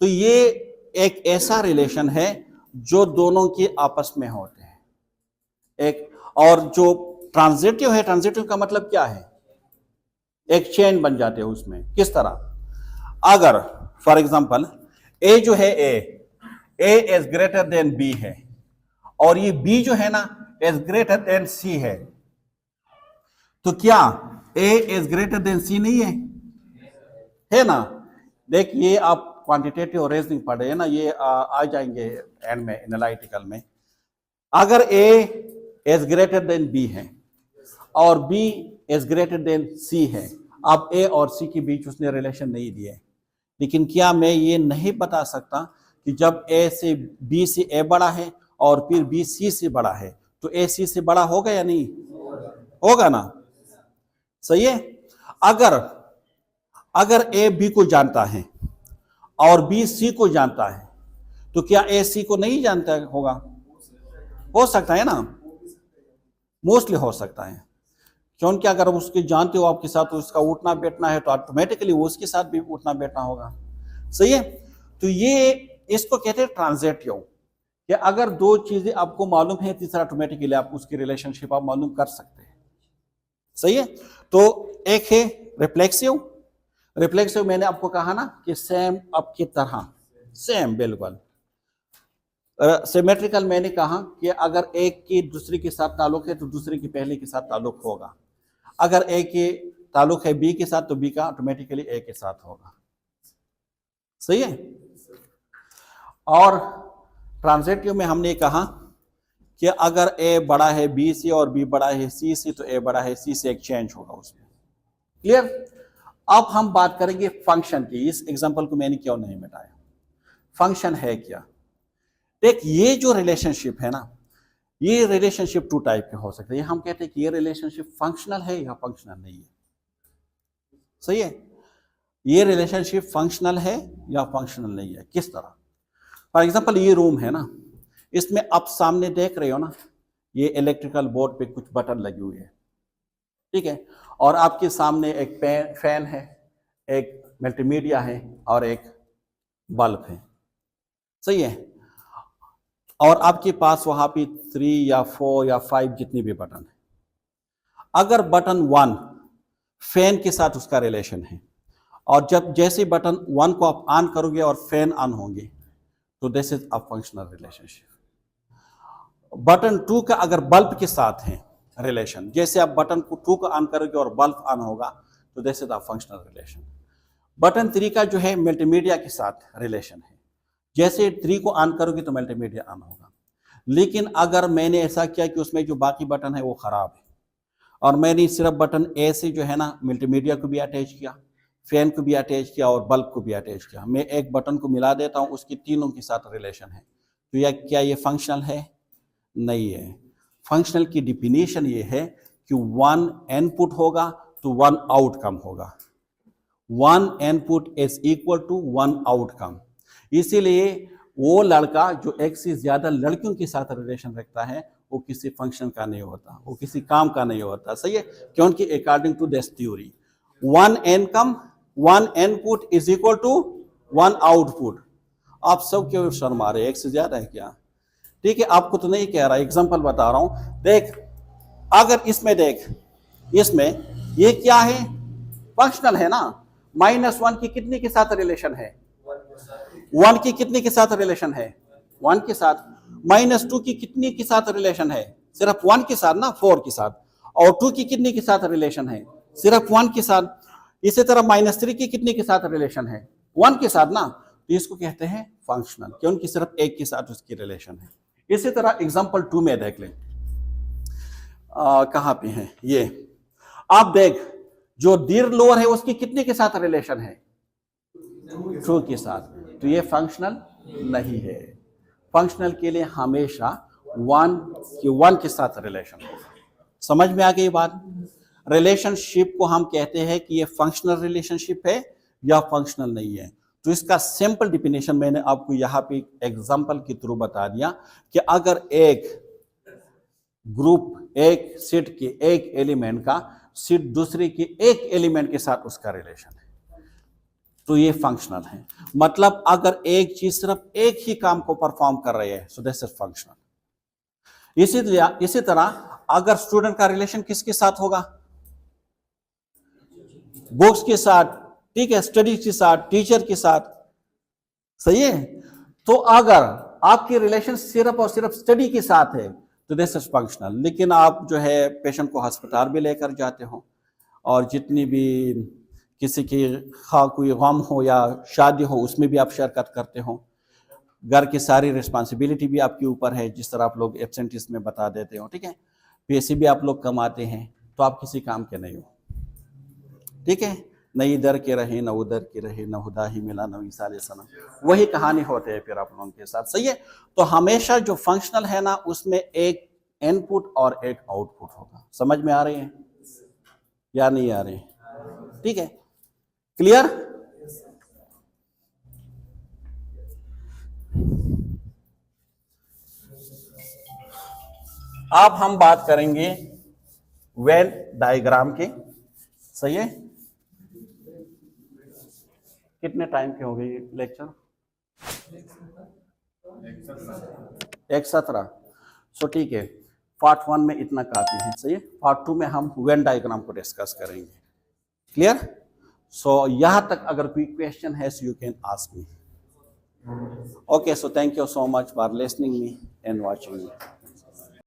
तो ये एक ऐसा रिलेशन है जो दोनों के आपस में होते हैं। एक और जो ट्रांजिटिव है, ट्रांजिटिव का मतलब क्या है? एक चेन बन जाते हैं उसमें। किस तरह? अगर फॉर एग्जांपल ए जो है ए इज ग्रेटर देन बी है और ये बी जो है ना इज ग्रेटर देन सी तो क्या ए इज ग्रेटर देन सी नहीं है ना। देख, ये आप क्वांटिटेटिव रीजनिंग पढ़े है ना, ये आ जाएंगे एंड में एनालिटिकल में। अगर ए इज ग्रेटर देन बी है और बी इज ग्रेटर देन सी है, अब ए और सी के बीच उसने रिलेशन नहीं दिया है, लेकिन क्या मैं ये नहीं बता सकता कि जब ए से बी से ए बड़ा है और फिर बी सी से बड़ा है तो ए सी से बड़ा होगा या नहीं होगा ना। सही है। अगर ए बी को जानता है और बी सी को जानता है तो क्या ए सी को नहीं जानता होगा? हो सकता है ना, मोस्टली हो सकता है। क्योंकि अगर उसके जानते हो आपके साथ तो उसका उठना बैठना है तो ऑटोमेटिकली वो उसके साथ भी उठना बैठना होगा। सही है। तो ये इसको कहते हैं ट्रांजिटिव, कि अगर दो चीजें आपको मालूम है तीसरा ऑटोमेटिकली आप उसकी रिलेशनशिप आप मालूम कर सकते हैं। सही है। तो एक है रिफ्लेक्सिव। रिफ्लेक्सिव मैंने आपको कहा ना कि सेम आपकी तरह, सेम बिल्कुल। सिमेट्रिकल मैंने कहा कि अगर एक की दूसरे के साथ ताल्लुक है तो दूसरे की पहले के साथ ताल्लुक होगा। अगर ए के ताल्लुक है बी के साथ तो बी का ऑटोमेटिकली ए के साथ होगा। सही है। और ट्रांजिटिव में हमने कहा कि अगर ए बड़ा है बी से और बी बड़ा है सी से तो ए बड़ा है सी से, एक चेंज होगा उसमें। क्लियर। अब हम बात करेंगे फंक्शन की। इस एग्जांपल को मैंने क्यों नहीं मिटाया? फंक्शन है क्या? देख, ये जो रिलेशनशिप है ना, ये रिलेशनशिप टू टाइप के हो सकते हैं। हम कहते हैं कि ये रिलेशनशिप फंक्शनल है या फंक्शनल नहीं है। सही है। ये रिलेशनशिप फंक्शनल है या फंक्शनल नहीं है। किस तरह? फॉर एग्जांपल ये रूम है ना, इसमें आप सामने देख रहे हो ना, ये इलेक्ट्रिकल बोर्ड पे कुछ बटन लगी हुई है। ठीक है। और आपके सामने एक फैन है, एक मल्टीमीडिया है और एक बल्ब है। सही है। और आपके पास वहां पे 3 या 4 या 5 जितने भी बटन है। अगर बटन 1 फैन के साथ उसका रिलेशन है और जब जैसे बटन 1 को आप ऑन करोगे और फैन ऑन होंगे तो this is a functional relationship. Button 2 का अगर बल्ब के साथ है रिलेशन, जैसे आप बटन को 2 को ऑन करोगे और बल्ब ऑन होगा तो this is a functional relation. Button 3 का जो है मल्टीमीडिया के साथ रिलेशन है, जैसे 3 को ऑन करोगे तो मल्टीमीडिया ऑन होगा। लेकिन अगर मैंने ऐसा किया कि उसमें जो बाकी बटन है वो खराब है और मैंने सिर्फ बटन ए से जो है ना मल्टीमीडिया को भी अटैच किया, फैन को भी अटैच किया और बल्ब को भी अटैच किया, मैं एक बटन को मिला देता हूं, उसकी तीनों के साथ रिलेशन है, तो यह क्या ये फंक्शनल है? नहीं है। फंक्शनल की डिफिनीशन ये है कि 1 इनपुट होगा तो 1 आउटकम होगा। 1 input is equal to 1 outcome. इसीलिए वो लड़का जो एक से ज्यादा लड़कियों के साथ रिलेशन रखता है वो किसी फंक्शन का नहीं होता, वो किसी काम का नहीं होता, सही है, क्योंकि according to this theory 1 income 1 input is equal to 1 output. आप सब क्यों शर्मा रहे, एक से ज्यादा है क्या? ठीक है, आपको तो नहीं कह रहा, एग्जांपल बता रहा हूं। देख, अगर इसमें देख, इसमें ये क्या है, फंक्शनल है ना। -1 की कितने के साथ रिलेशन है? 1 की कितने के साथ रिलेशन है? 1 के साथ। -2 की कितने के साथ रिलेशन है? सिर्फ 1 के साथ ना, 4 के साथ। और 2 की कितने के साथ रिलेशन है? सिर्फ 1 के साथ। इसी तरह -3 की कितने के साथ रिलेशन है? 1 के साथ ना। तो इसको कहते हैं फंक्शनल, क्योंकि सिर्फ एक के साथ उसकी रिलेशन है। इसी तरह एग्जांपल 2 में देख लें, कहां पे है ये, आप देख, जो दीर लोअर है उसकी कितने के साथ रिलेशन है? 2 के साथ। तो ये फंक्शनल नहीं है। फंक्शनल के लिए हमेशा 1 के साथ रिलेशन होगा। समझ में आ गई बात? रिलेशनशिप को हम कहते हैं कि ये फंक्शनल रिलेशनशिप है या फंक्शनल नहीं है। तो इसका सिंपल डिफिनेशन मैंने आपको यहाँ पे एग्जांपल के थ्रू बता दिया कि अगर एक ग्रुप, एक सेट के एक एलिमेंट का सेट दूसरे के एक एलिमेंट के साथ उसका रिलेशन है, तो ये फंक्शनल है। मतलब अगर एक चीज सिर्फ एक ही काम को परफॉर्म कर रही है, सो दिस इज फंक्शनल। इसी तरह अगर स्टूडेंट का रिलेशन किसके साथ होगा? बुक्स के साथ, ठीक है, स्टडी के साथ, टीचर के साथ, सही है। तो अगर आपकी रिलेशन सिर्फ और सिर्फ स्टडी के साथ है तो दिस इज फंक्शनल। लेकिन आप जो है पेशेंट को अस्पताल भी लेकर जाते हो, और जितनी भी किसी की कोई गम हो या शादी हो उसमें भी आप शिरकत करते हो, घर की सारी रिस्पॉन्सिबिलिटी भी आपके ऊपर है, जिस तरह आप लोग एब्सेंटिस में बता देते हो, ठीक है, पैसे भी आप लोग कमाते हैं, तो आप किसी काम के नहीं हो, ठीक है। न इधर के रहे, न उधर के रहे, न खुदा ही मिला, न ईसा अलैहिस्सलाम, वही कहानी होते है फिर आप लोगों के साथ, सही है। तो हमेशा जो फंक्शनल है ना, उसमें एक इनपुट और एक आउटपुट होगा। समझ में आ रहे हैं या नहीं आ रहे? ठीक है, क्लियर? अब हम बात करेंगे वेन डायग्राम के, सही है। कितने टाइम के हो गए लेक्चर? 1:17। सो ठीक है, पार्ट 1 में इतना काफी है, सही है। पार्ट 2 में हम वेन डायग्राम को डिस्कस करेंगे। क्लियर? सो यहां तक अगर कोई क्वेश्चन है so you can ask me. Okay, so thank you so much for listening me and watching me.